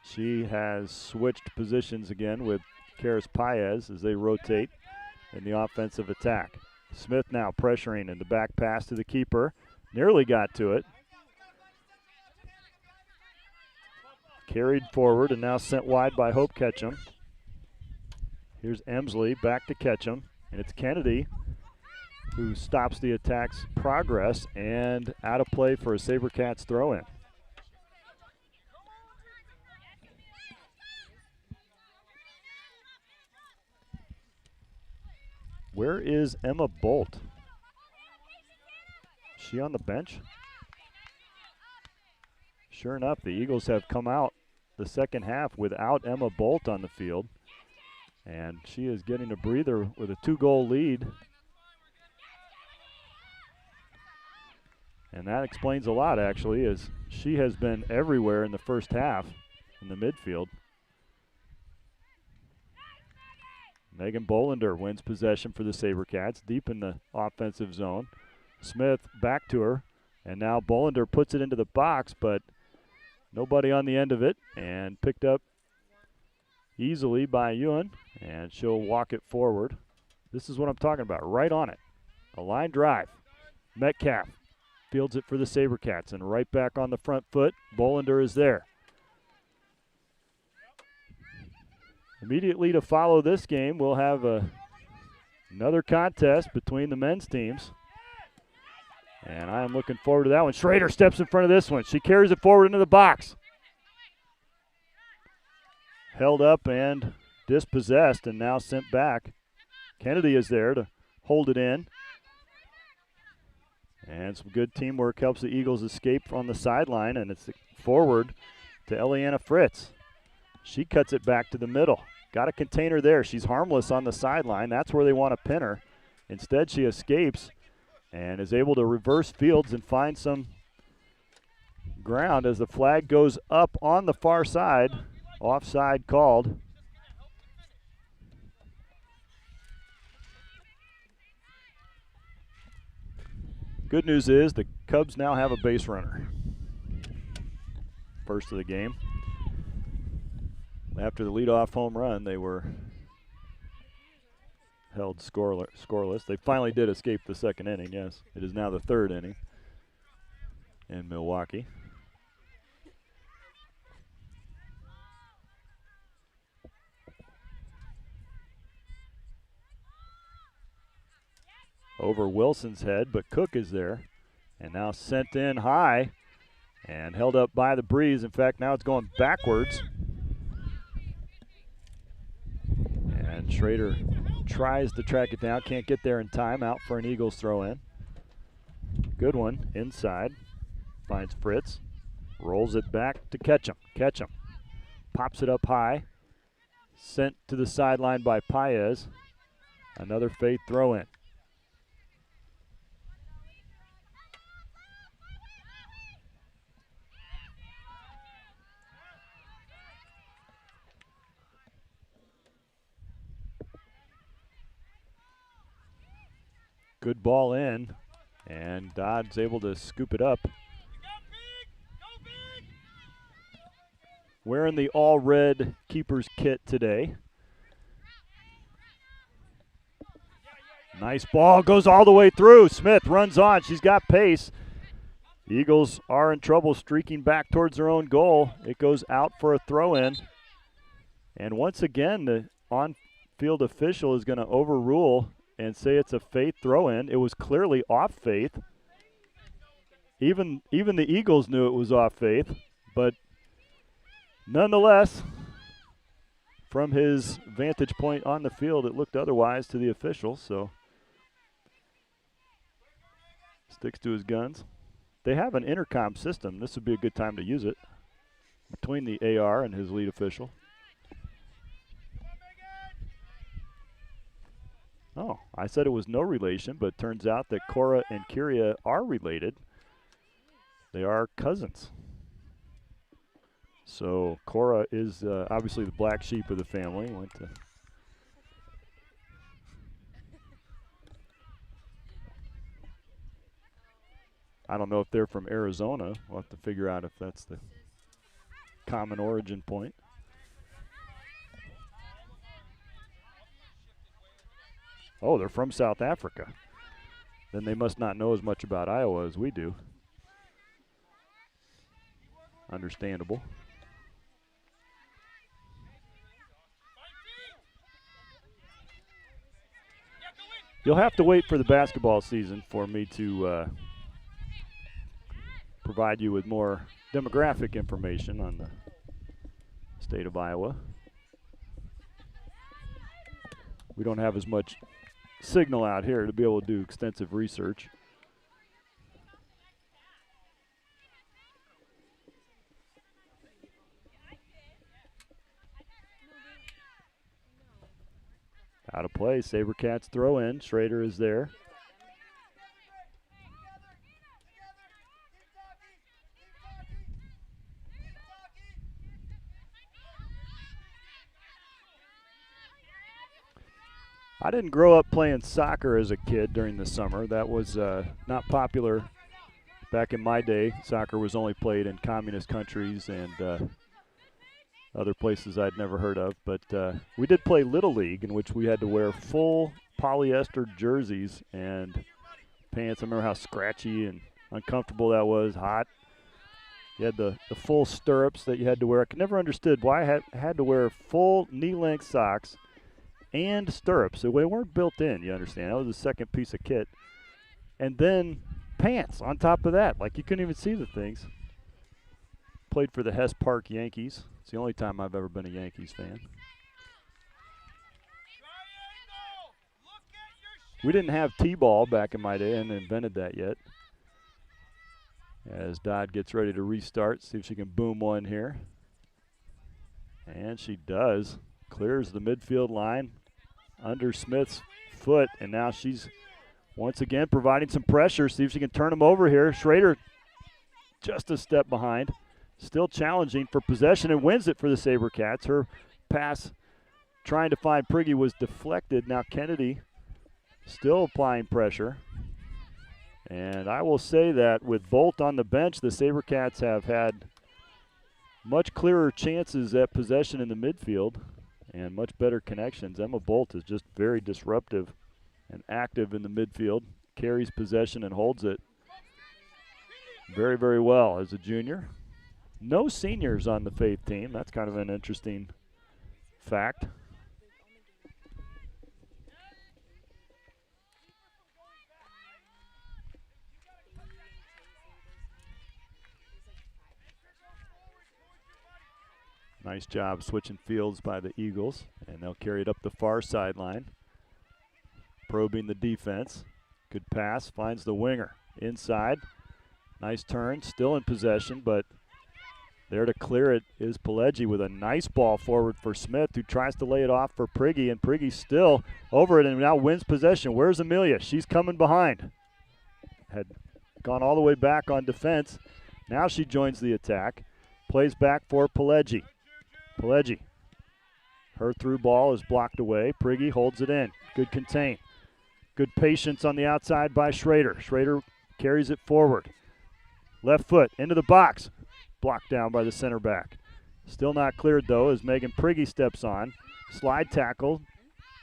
She has switched positions again with Karis Paez as they rotate in the offensive attack. Smith now pressuring in the back pass to the keeper. Nearly got to it. Carried forward and now sent wide by Hope Ketchum. Here's Emsley back to Ketchum. And it's Kennedy who stops the attack's progress and out of play for a SaberCats throw-in. Where is Emma Bolt? Is she on the bench? Sure enough, the Eagles have come out the second half without Emma Bolt on the field. And she is getting a breather with a 2-goal lead. And that explains a lot, actually, as she has been everywhere in the first half in the midfield. Megan Bolender wins possession for the SaberCats, deep in the offensive zone. Smith back to her, and now Bolender puts it into the box, but nobody on the end of it, and picked up easily by Ewan, and she'll walk it forward. This is what I'm talking about, right on it. A line drive. Metcalf fields it for the SaberCats, and right back on the front foot, Bolender is there. Immediately to follow this game, we'll have another contest between the men's teams. And I am looking forward to that one. Schrader steps in front of this one. She carries it forward into the box. Held up and dispossessed and now sent back. Kennedy is there to hold it in. And some good teamwork helps the Eagles escape on the sideline, and it's forward to Eliana Fritz. She cuts it back to the middle. Got a container there. She's harmless on the sideline. That's where they want to pin her. Instead, she escapes and is able to reverse fields and find some ground as the flag goes up on the far side. Offside called. Good news is the Cubs now have a base runner. First of the game. After the leadoff home run, they were held scoreless. They finally did escape the second inning, yes. It is now the third inning in Milwaukee. Over Wilson's head, but Cook is there. And now sent in high and held up by the breeze. In fact, now it's going backwards. And Schrader tries to track it down, can't get there in time, out for an Eagles throw in. Good one, inside, finds Fritz, rolls it back to Ketchum. Ketchum pops it up high, sent to the sideline by Paez. Another Faith throw in. Good ball in, and Dodd's able to scoop it up. Wearing the all-red keeper's kit today. Nice ball, goes all the way through. Smith runs on, she's got pace. The Eagles are in trouble, streaking back towards their own goal. It goes out for a throw-in. And once again, the on-field official is going to overrule and say it's a Faith throw-in. It was clearly off Faith. Even the Eagles knew it was off Faith, but nonetheless, from his vantage point on the field, it looked otherwise to the official, so sticks to his guns. They have an intercom system. This would be a good time to use it between the AR and his lead official. Oh, I said it was no relation, but it turns out that Cora and Kyria are related. They are cousins. So Cora is obviously the black sheep of the family. I don't know if they're from Arizona. We'll have to figure out if that's the common origin point. Oh, they're from South Africa. Then they must not know as much about Iowa as we do. Understandable. You'll have to wait for the basketball season for me to provide you with more demographic information on the state of Iowa. We don't have as much signal out here to be able to do extensive research. Out of play, SaberCats throw in. Schrader is there. I didn't grow up playing soccer as a kid during the summer. That was not popular back in my day. Soccer was only played in communist countries and other places I'd never heard of. But we did play Little League, in which we had to wear full polyester jerseys and pants. I remember how scratchy and uncomfortable that was, hot. You had the full stirrups that you had to wear. I never understood why I had to wear full knee-length socks and stirrups. So they weren't built in, you understand. That was the second piece of kit. And then pants on top of that. Like, you couldn't even see the things. Played for the Hess Park Yankees. It's the only time I've ever been a Yankees fan. We didn't have T-ball back in my day. I hadn't invented that yet. As Dodd gets ready to restart, see if she can boom one here. And she does. Clears the midfield line under Smith's foot, and now she's once again providing some pressure. See if she can turn him over here. Schrader just a step behind. Still challenging for possession and wins it for the SaberCats. Her pass trying to find Prigge was deflected. Now Kennedy still applying pressure. And I will say that with Bolt on the bench, the SaberCats have had much clearer chances at possession in the midfield and much better connections. Emma Bolt is just very disruptive and active in the midfield, carries possession and holds it very, very well as a junior. No seniors on the Faith team. That's kind of an interesting fact. Nice job switching fields by the Eagles, and they'll carry it up the far sideline. Probing the defense. Good pass, finds the winger. Inside, nice turn, still in possession, but there to clear it is Pileggi with a nice ball forward for Smith, who tries to lay it off for Prigge, and Prigge still over it and now wins possession. Where's Amelia? She's coming behind. Had gone all the way back on defense. Now she joins the attack. Plays back for Pileggi. Pileggi. Her through ball is blocked away. Prigge holds it in. Good contain. Good patience on the outside by Schrader. Schrader carries it forward. Left foot into the box. Blocked down by the center back. Still not cleared, though, as Megan Prigge steps on. Slide tackle.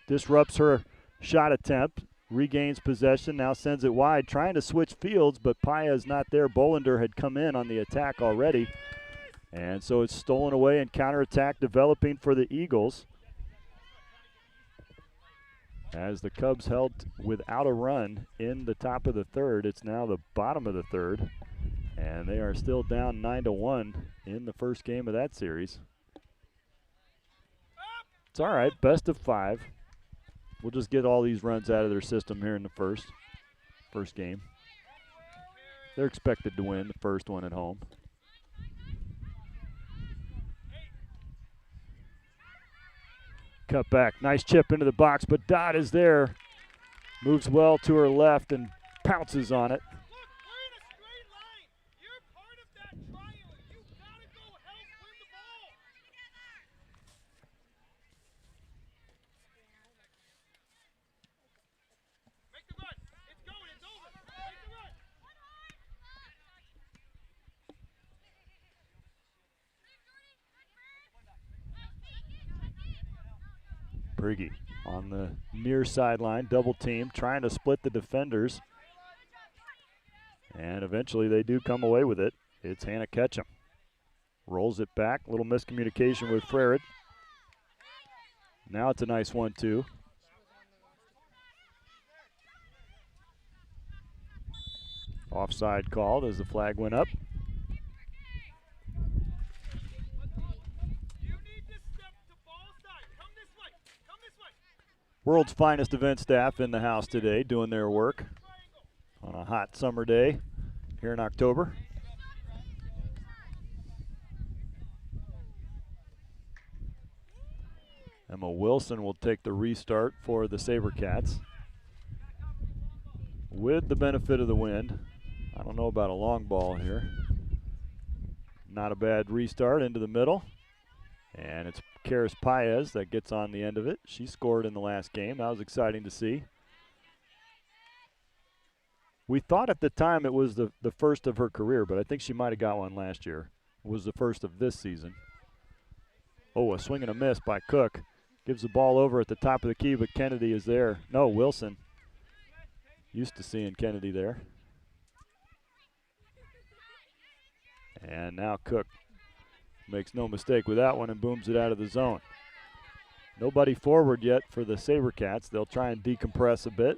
Disrupts her shot attempt. Regains possession. Now sends it wide. Trying to switch fields, but Paya is not there. Bolander had come in on the attack already. And so it's stolen away and counterattack developing for the Eagles. As the Cubs held without a run in the top of the third, it's now the bottom of the third. And they are still down 9-1 in the first game of that series. It's all right, best of 5. We'll just get all these runs out of their system here in the first game. They're expected to win the first one at home. Cut back, nice chip into the box, but Dodd is there Moves well to her left and pounces on it. Briggy on the near sideline, double team, trying to split the defenders. And eventually they do come away with it. It's Hannah Ketchum. Rolls it back, little miscommunication with Frerud. Now it's a nice 1-2. Offside called as the flag went up. World's finest event staff in the house today doing their work on a hot summer day here in October. Emma Wilson will take the restart for the SaberCats. With the benefit of the wind, I don't know about a long ball here. Not a bad restart into the middle. And it's Karis Paez that gets on the end of it. She scored in the last game. That was exciting to see. We thought at the time it was the first of her career, but I think she might have got one last year. It was the first of this season. Oh, a swing and a miss by Cook. Gives the ball over at the top of the key, but Kennedy is there. No, Wilson. Used to seeing Kennedy there. And now Cook makes no mistake with that one and booms it out of the zone. Nobody forward yet for the SaberCats. They'll try and decompress a bit.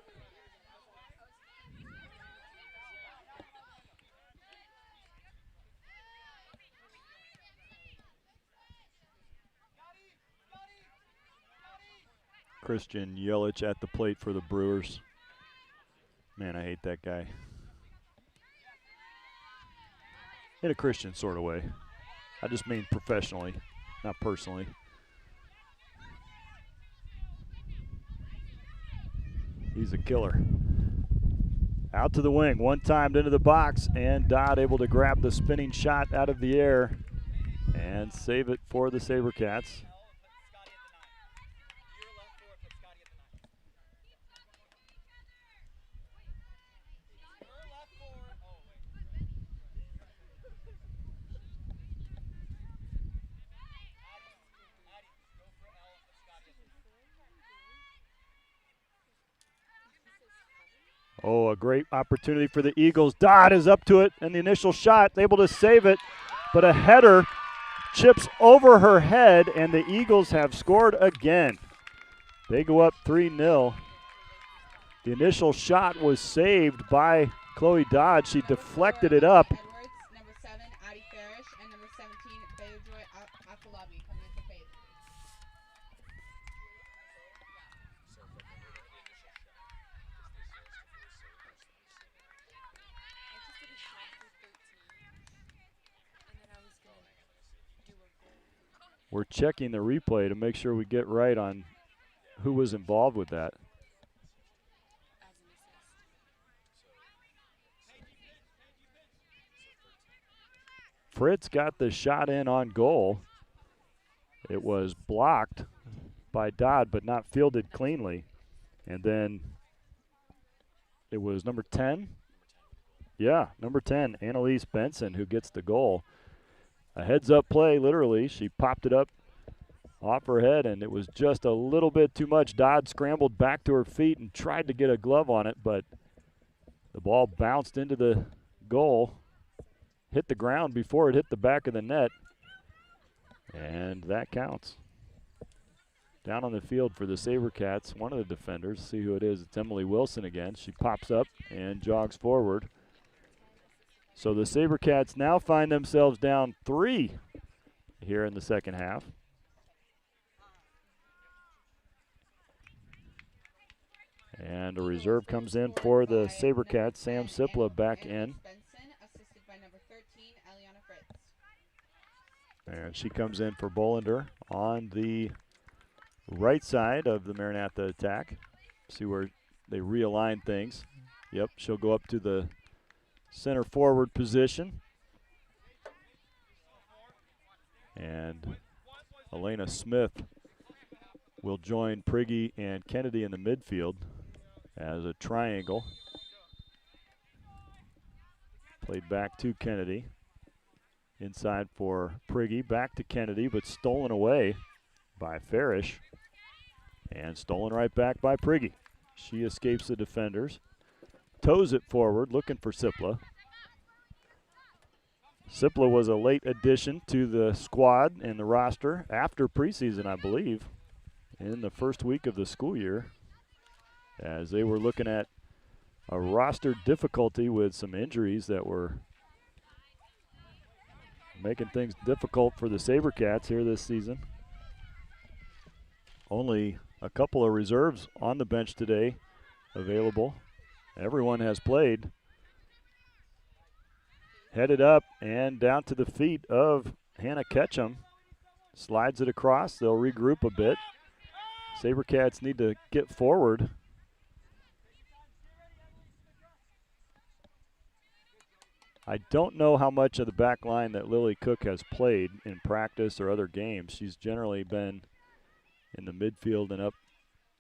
Christian Yelich at the plate for the Brewers. Man, I hate that guy. In a Christian sort of way. I just mean professionally, not personally. He's a killer. Out to the wing, one-timed into the box, and Dodd able to grab the spinning shot out of the air and save it for the SaberCats. Oh, a great opportunity for the Eagles. Dodd is up to it, and the initial shot, able to save it, but a header chips over her head, and the Eagles have scored again. They go up 3-0. The initial shot was saved by Chloe Dodd. She deflected it up. Edwards, number 7, Addie Farish, and number 17, Bayojoy Afolabi coming in for Faith. We're checking the replay to make sure we get right on who was involved with that. Fritz got the shot in on goal. It was blocked by Dodd, but not fielded cleanly. And then it was number 10. Yeah, number 10, Annalise Benson, who gets the goal. A heads-up play, literally. She popped it up off her head, and it was just a little bit too much. Dodd scrambled back to her feet and tried to get a glove on it, but the ball bounced into the goal, hit the ground before it hit the back of the net, and that counts. Down on the field for the SaberCats, one of the defenders, see who it is. It's Emily Wilson again. She pops up and jogs forward. So the SaberCats now find themselves down 3 here in the second half. And a reserve comes in for the SaberCats. Sam Sipla back in. Assisted by number 13, Eliana Fritz. And she comes in for Bolander on the right side of the Maranatha attack. See where they realign things. Yep, she'll go up to the center forward position. And Elena Smith will join Prigge and Kennedy in the midfield as a triangle. Played back to Kennedy. Inside for Prigge, back to Kennedy, but stolen away by Farish. And stolen right back by Prigge. She escapes the defenders. Toes it forward, looking for Sipla. Sipla was a late addition to the squad and the roster after preseason, I believe, in the first week of the school year, as they were looking at a roster difficulty with some injuries that were making things difficult for the SaberCats here this season. Only a couple of reserves on the bench today available. Everyone has played. Headed up and down to the feet of Hannah Ketchum. Slides it across. They'll regroup a bit. SaberCats need to get forward. I don't know how much of the back line that Lily Cook has played in practice or other games. She's generally been in the midfield and up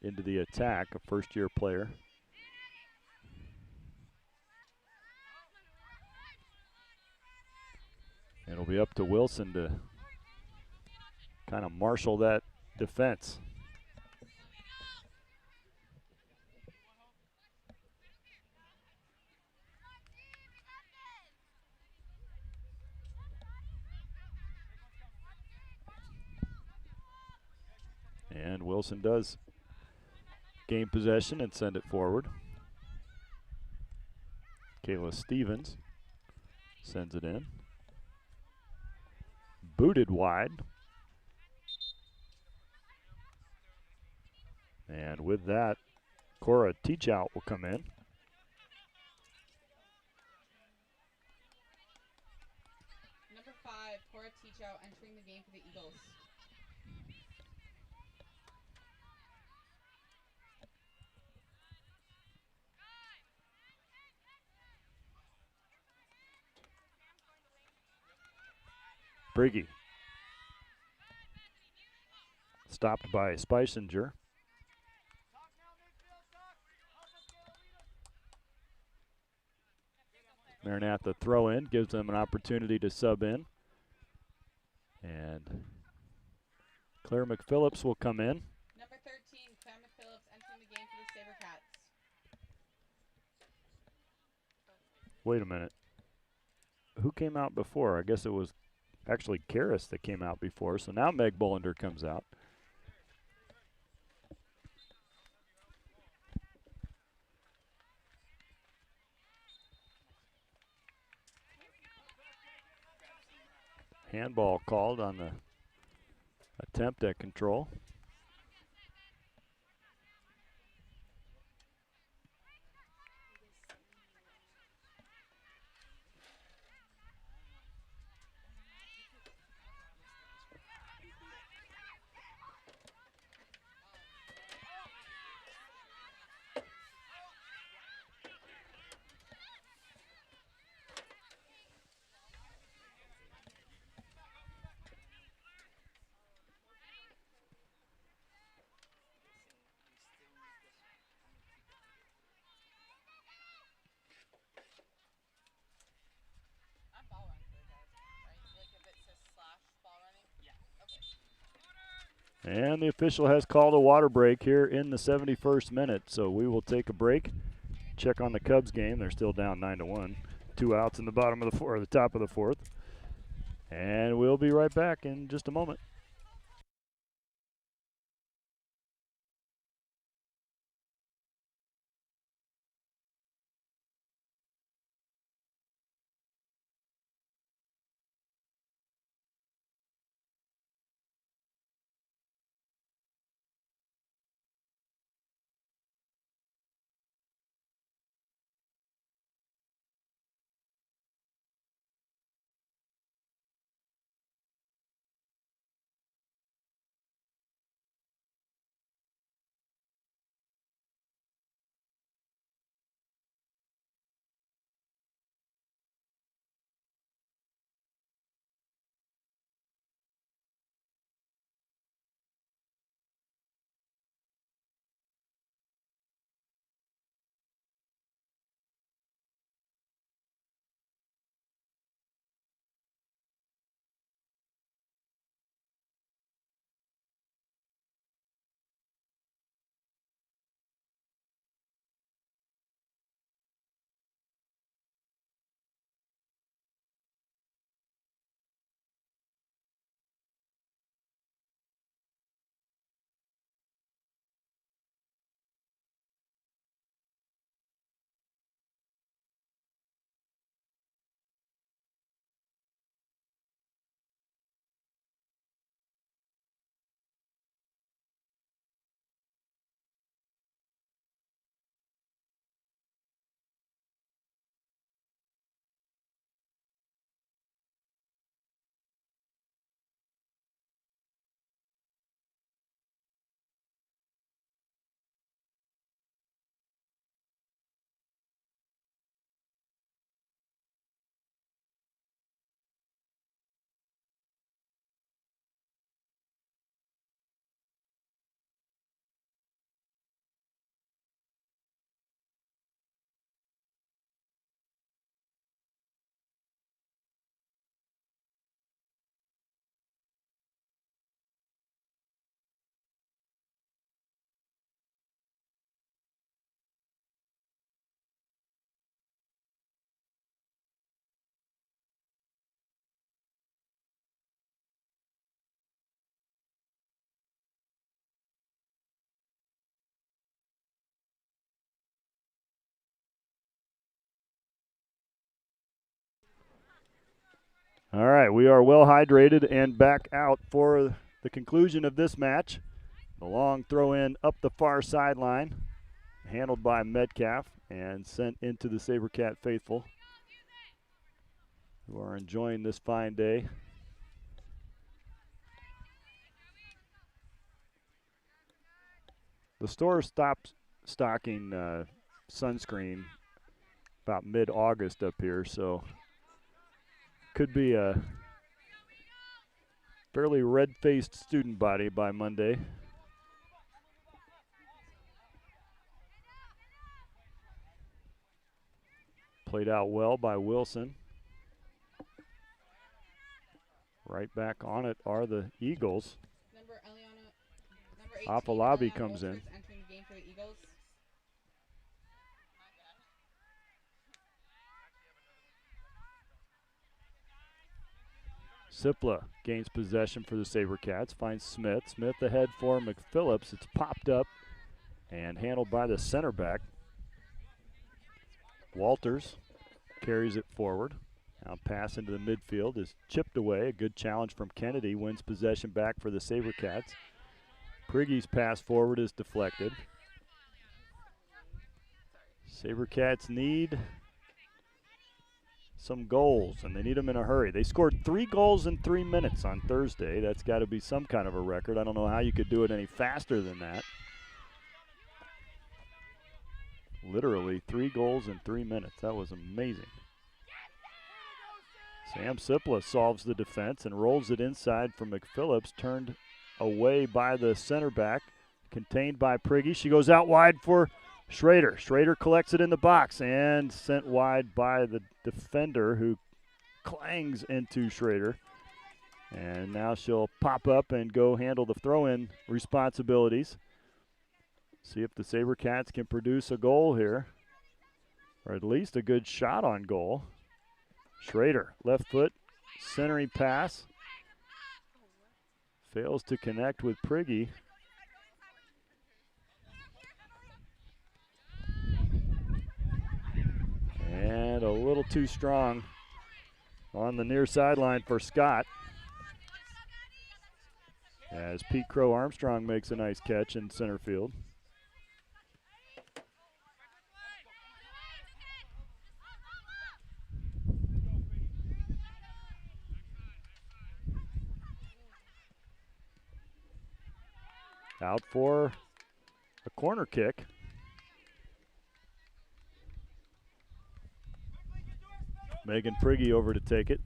into the attack, a first-year player. It'll be up to Wilson to kind of marshal that defense. And Wilson does gain possession and send it forward. Kayla Stevens sends it in. Booted wide. And with that, Cora Teachout will come in. Number 5, Cora Teachout entering the game for the Eagles. Prigge. Stopped by Spicinger. Maranatha throw in, gives them an opportunity to sub in. And Claire McPhillips will come in. Number 13, Claire McPhillips entering the game for the SaberCats. Wait a minute. Who came out before? I guess it was actually Karras that came out before. So now Meg Bullender comes out. Handball called on the attempt at control. And the official has called a water break here in the 71st minute. So we will take a break, check on the Cubs game. They're still down 9-1. 2 outs in the bottom of the fourth, or the top of the fourth. And we'll be right back in just a moment. All right, we are well hydrated and back out for the conclusion of this match. The long throw in up the far sideline, handled by Metcalf and sent into the SaberCat faithful, who are enjoying this fine day. The store stopped stocking sunscreen about mid-August up here, so could be a fairly red-faced student body by Monday. Played out well by Wilson. Right back on it are the Eagles. Number 18, Afalabi Eliana comes in. Walters entering the game for the Eagles. Sipla gains possession for the SaberCats, finds Smith. Smith ahead for McPhillips. It's popped up and handled by the center back. Walters carries it forward. Now pass into the midfield is chipped away. A good challenge from Kennedy, wins possession back for the SaberCats. Priggy's pass forward is deflected. SaberCats need some goals, and they need them in a hurry. They scored 3 goals in 3 minutes on Thursday. That's got to be some kind of a record. I don't know how you could do it any faster than that. Literally 3 goals in 3 minutes. That was amazing. Sam Sipla solves the defense and rolls it inside for McPhillips, turned away by the center back, contained by Priggy. She goes out wide for Schrader. Schrader collects it in the box and sent wide by the defender, who clangs into Schrader. And now she'll pop up and go handle the throw-in responsibilities. See if the SaberCats can produce a goal here, or at least a good shot on goal. Schrader, left foot, centering pass. Fails to connect with Priggy. And a little too strong on the near sideline for Scott, as Pete Crow Armstrong makes a nice catch in center field. Out for a corner kick. Megan Priggy over to take it.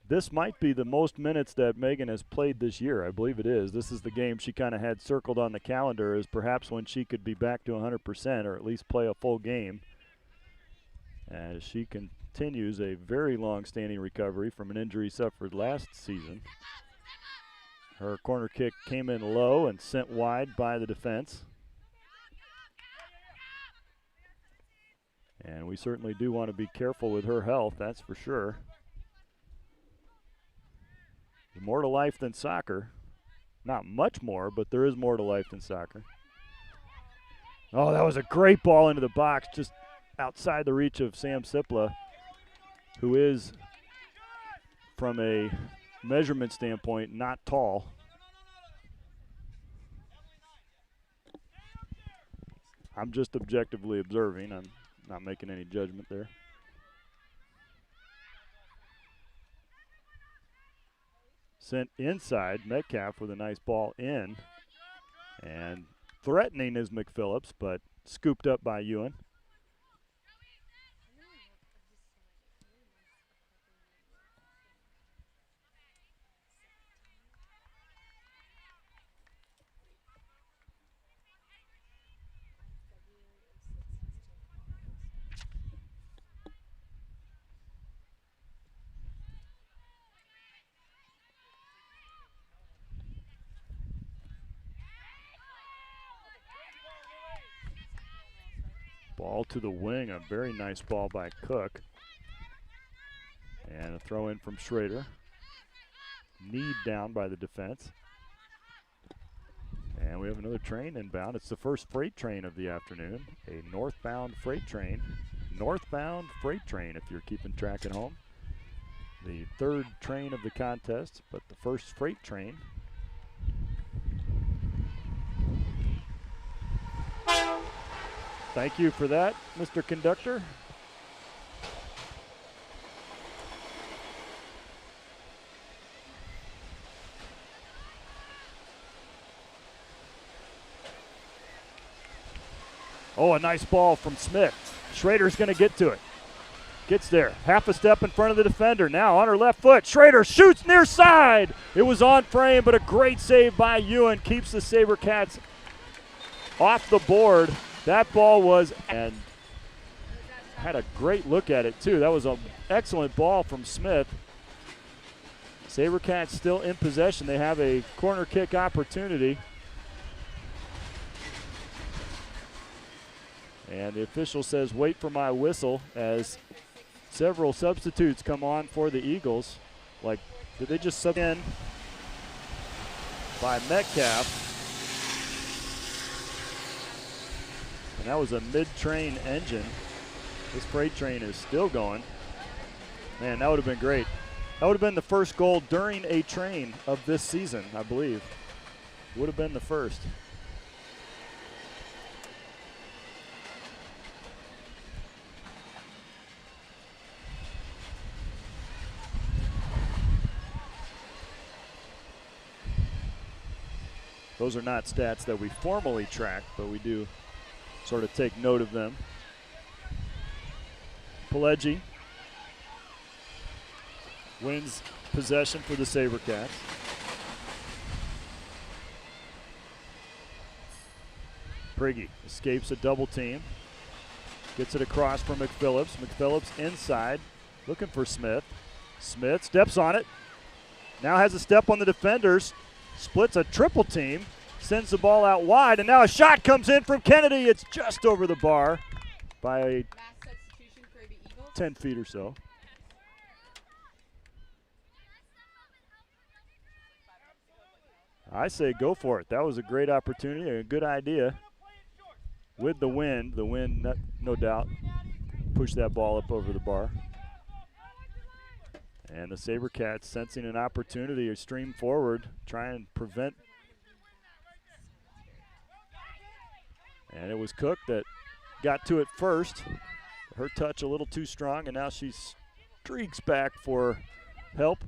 This might be the most minutes that Megan has played this year. I believe it is. This is the game she kind of had circled on the calendar as perhaps when she could be back to 100%, or at least play a full game, as she continues a very long-standing recovery from an injury suffered last season. Her corner kick came in low and sent wide by the defense. And we certainly do want to be careful with her health, that's for sure. There's more to life than soccer. Not much more, but there is more to life than soccer. Oh, that was a great ball into the box, just outside the reach of Sam Sipla, who is, from a measurement standpoint, not tall. I'm just objectively observing. I'm not making any judgment there. Sent inside, Metcalf with a nice ball in. And threatening is McPhillips, but scooped up by Ewan. Ball to the wing, a very nice ball by Cook. And a throw in from Schrader. Kneed down by the defense. And we have another train inbound. It's the first freight train of the afternoon. A northbound freight train. Northbound freight train, if you're keeping track at home. The third train of the contest, but the first freight train. Thank you for that, Mr. Conductor. Oh, a nice ball from Smith. Schrader's going to get to it. Gets there. Half a step in front of the defender. Now on her left foot. Schrader shoots near side. It was on frame, but a great save by Ewan keeps the SaberCats off the board. That ball was, and had a great look at it too. That was an excellent ball from Smith. SaberCats still in possession. They have a corner kick opportunity. And the official says, wait for my whistle, as several substitutes come on for the Eagles. Like, did they just sub in by Metcalf? And that was a mid-train engine. This freight train is still going. Man, that would have been great. That would have been the first goal during a train of this season, I believe. Would have been the first. Those are not stats that we formally track, but we do sort of take note of them. Pileggi wins possession for the SaberCats. Prigge escapes a double team. Gets it across for McPhillips. McPhillips inside, looking for Smith. Smith steps on it. Now has a step on the defenders. Splits a triple team, sends the ball out wide, and now a shot comes in from Kennedy. It's just over the bar by 10 feet or so. I say go for it. That was a great opportunity, a good idea. With the wind, no doubt, pushed that ball up over the bar. And the SaberCats, sensing an opportunity to stream forward, try and prevent. And it was Cook that got to it first. Her touch a little too strong, and now she streaks back for help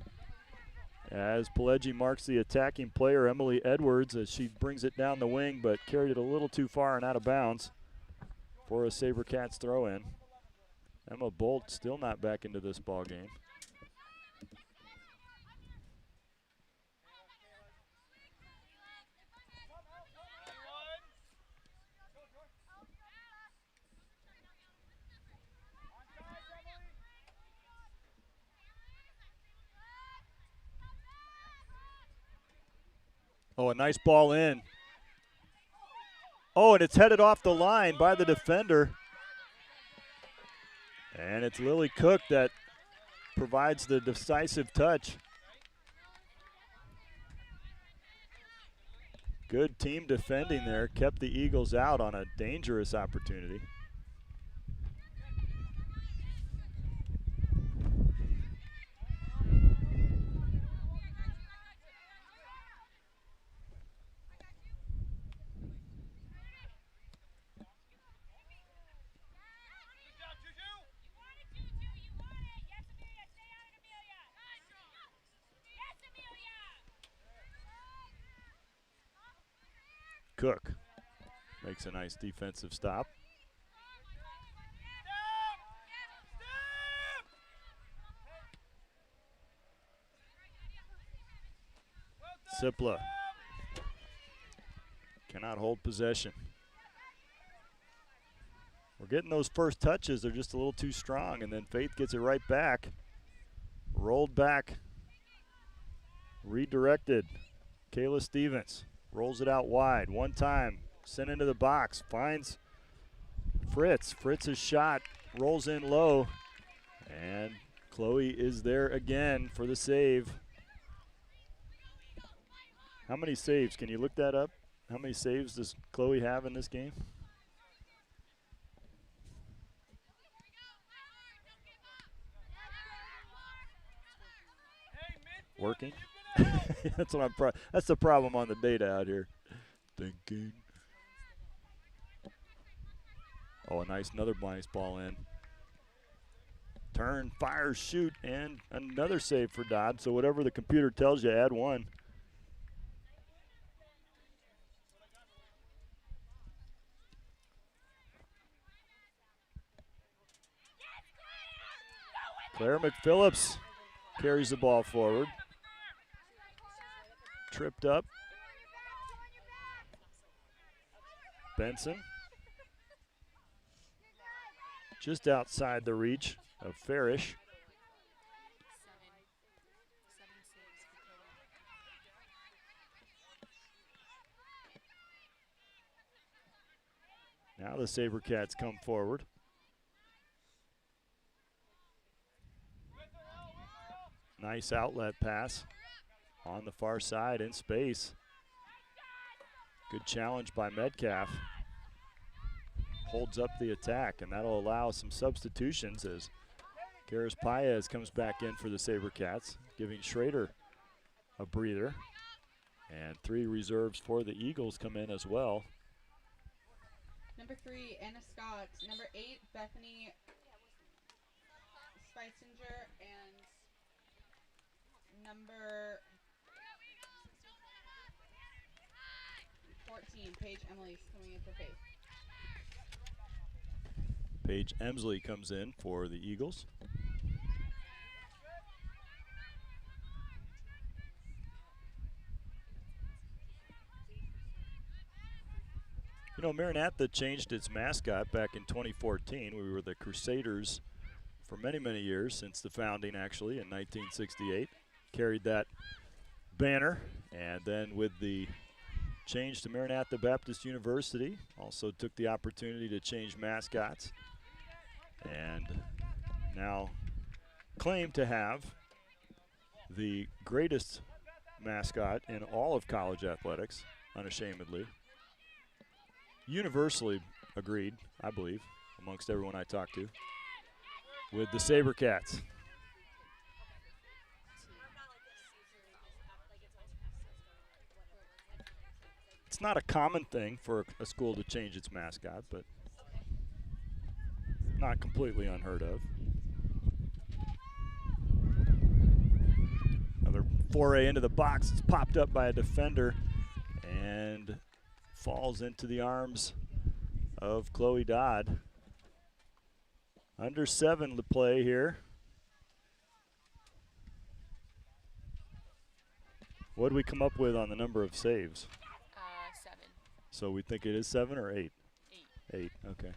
as Pileggi marks the attacking player, Emily Edwards, as she brings it down the wing, but carried it a little too far and out of bounds for a SaberCats throw-in. Emma Bolt still not back into this ball game. Oh, a nice ball in. Oh, and it's headed off the line by the defender. And it's Lily Cook that provides the decisive touch. Good team defending there, kept the Eagles out on a dangerous opportunity. Cook makes a nice defensive stop. Sipla cannot hold possession. We're getting those first touches. They're just a little too strong, and then Faith gets it right back. Rolled back. Redirected. Kayla Stevens rolls it out wide. One time, sent into the box. Finds Fritz. Fritz's shot rolls in low. And Chloe is there again for the save. How many saves? Can you look that up? How many saves does Chloe have in this game? Working. That's what that's the problem on the data out here. Thinking. Oh, a nice ball in. Turn, fire, shoot, and another save for Dodd. So whatever the computer tells you, add one. Claire McPhillips carries the ball forward. Tripped up. Benson. Just outside the reach of Farish. Now the SaberCats come forward. Nice outlet pass on the far side in space. Good challenge by Metcalf. Holds up the attack, and that'll allow some substitutions as Garis Paez comes back in for the SaberCats, giving Schrader a breather. And 3 reserves for the Eagles come in as well. Number 3, Anna Scott. Number 8, Bethany Speitzinger. And number 14, Paige Emily's coming in for Faith. Paige Emsley comes in for the Eagles. You know, Maranatha changed its mascot back in 2014. We were the Crusaders for many, many years, since the founding actually in 1968. Carried that banner, and then with the change to Maranatha Baptist University, also took the opportunity to change mascots, and now claim to have the greatest mascot in all of college athletics, unashamedly. Universally agreed, I believe, amongst everyone I talked to, with the SaberCats. It's not a common thing for a school to change its mascot, but not completely unheard of. Another foray into the box. It's popped up by a defender and falls into the arms of Chloe Dodd. Under 7 to play here. What did we come up with on the number of saves? 7. So we think it is 7 or 8? 8. 8, okay.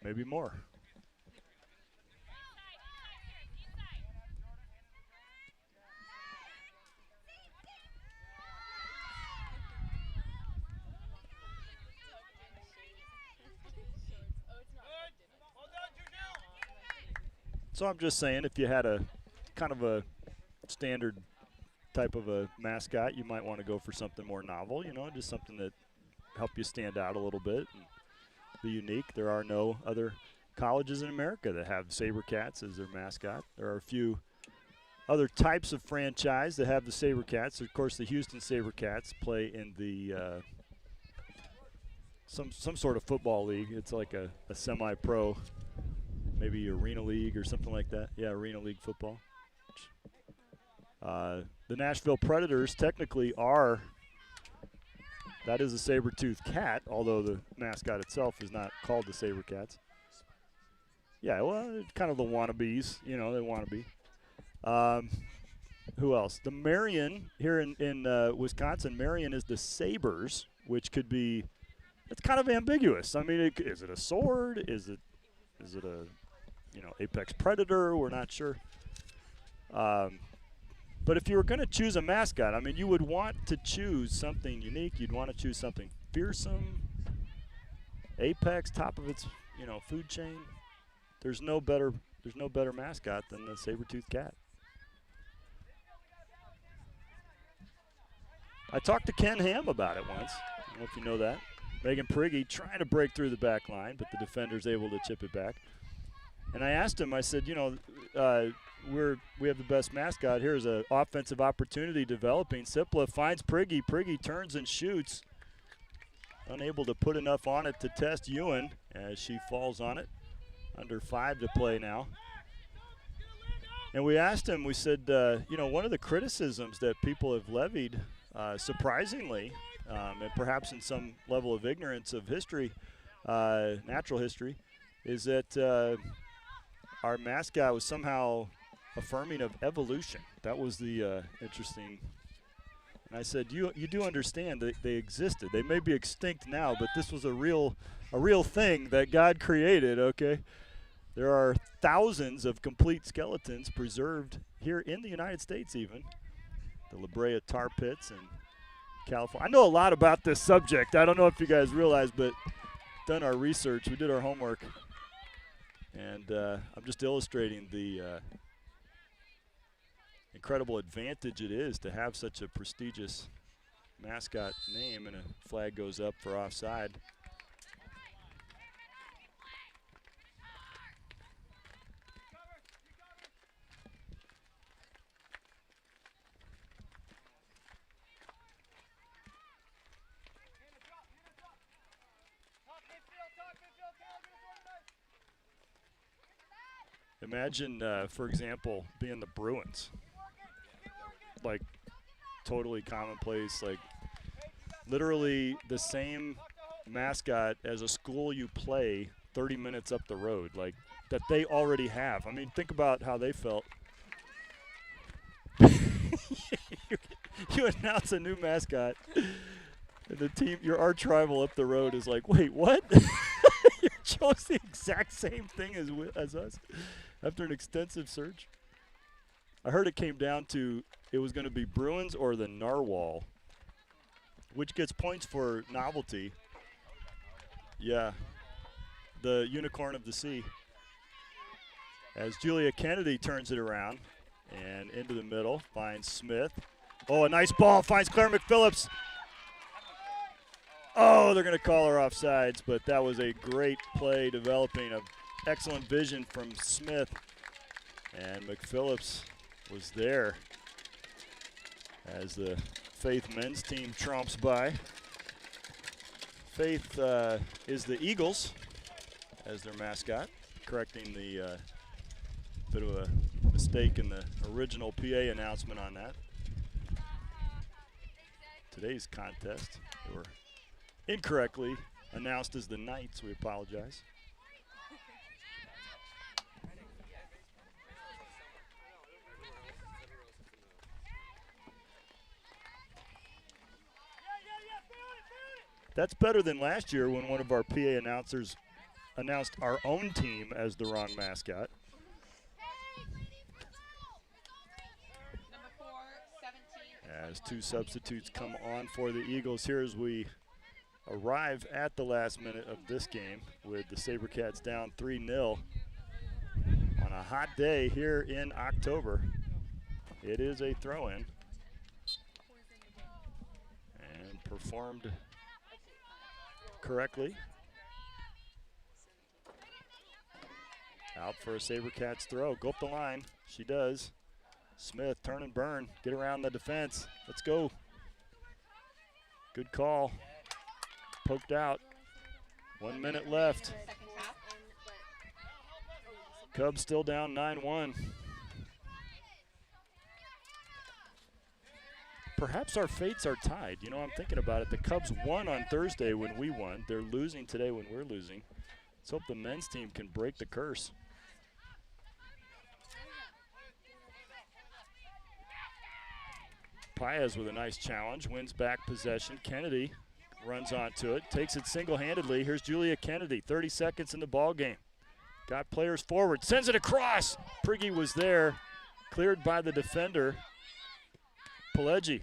Maybe more. So I'm just saying, if you had a kind of a standard type of a mascot, you might want to go for something more novel, you know, just something that help you stand out a little bit and be unique. There are no other colleges in America that have SaberCats as their mascot. There are a few other types of franchise that have the SaberCats. Of course, the Houston SaberCats play in the some sort of football league. It's like a semi-pro, maybe Arena League or something like that. Yeah, Arena League football. The Nashville Predators technically are, that is a saber-toothed cat, although the mascot itself is not called the SaberCats. Yeah, well, it's kind of the wannabes, you know, they want to be. Who else? The Marion here in Wisconsin. Marion is the Sabres, which could be, it's kind of ambiguous. I mean, is it a sword? Is it a, you know, apex predator? We're not sure. But if you were going to choose a mascot, I mean, you would want to choose something unique. You'd want to choose something fearsome, apex, top of its, you know, food chain. There's no better mascot than the saber-toothed cat. I talked to Ken Ham about it once. I don't know if you know that. Megan Prigge trying to break through the back line, but the defender's able to chip it back. And I asked him, I said, you know, we have the best mascot. Here's an offensive opportunity developing. Sipla finds Priggy. Priggy turns and shoots. Unable to put enough on it to test Ewan as she falls on it. Under 5 to play now. And we asked him, we said, you know, one of the criticisms that people have levied, surprisingly, and perhaps in some level of ignorance of history, natural history, is that our mascot was somehow affirming of evolution. That was the interesting. And I said, you do understand that they existed. They may be extinct now, but this was a real thing that God created, okay? There are thousands of complete skeletons preserved here in the United States even. The La Brea tar pits in California. I know a lot about this subject. I don't know if you guys realize, but done our research. We did our homework. And I'm just illustrating the incredible advantage it is to have such a prestigious mascot name, and a flag goes up for offside. Imagine, for example, being the Bruins. Like, totally commonplace, like literally the same mascot as a school you play 30 minutes up the road, like that they already have. I mean, think about how they felt. You announce a new mascot, and the team, your arch rival up the road, is like, wait, what? You chose the exact same thing as us after an extensive search. I heard it came down to it was going to be Bruins or the Narwhal, which gets points for novelty. Yeah, the unicorn of the sea. As Julia Kennedy turns it around and into the middle, finds Smith. Oh, a nice ball, finds Claire McPhillips. Oh, they're going to call her offsides, but that was a great play developing, of excellent vision from Smith. And McPhillips was there as the Faith men's team tromps by. Faith is the Eagles as their mascot, correcting the bit of a mistake in the original PA announcement on that. Today's contest, they were incorrectly announced as the Knights. We apologize. That's better than last year when one of our PA announcers announced our own team as the wrong mascot. As two substitutes come on for the Eagles here as we arrive at the last minute of this game with the SaberCats down 3-0 on a hot day here in October. It is a throw-in and performed correctly. Out for a SaberCats throw. Go up the line. She does. Smith, turn and burn. Get around the defense. Let's go. Good call. Poked out. 1 minute left. Cubs still down 9-1. Perhaps our fates are tied. You know, I'm thinking about it. The Cubs won on Thursday when we won. They're losing today when we're losing. Let's hope the men's team can break the curse. Paez with a nice challenge, wins back possession. Kennedy runs onto it, takes it single-handedly. Here's Julia Kennedy, 30 seconds in the ball game. Got players forward, sends it across. Priggy was there, cleared by the defender. Pileggi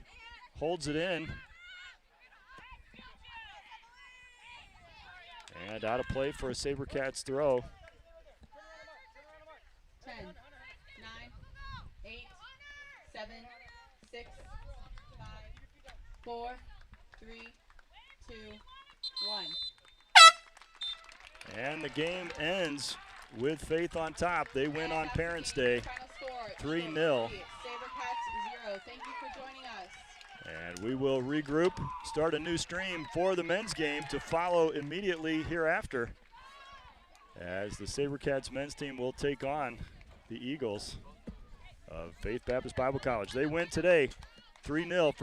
holds it in. And out of play for a SaberCats throw. 10, 9, 8, 7, 6, 5, 4, 3, 2, 1. And the game ends with Faith on top. They win on Parents' Day. Final score, 3-0. SaberCats 0. Thank you for joining us. And we will regroup, start a new stream for the men's game to follow immediately hereafter, as the SaberCats men's team will take on the Eagles of Faith Baptist Bible College. They win today 3-0 for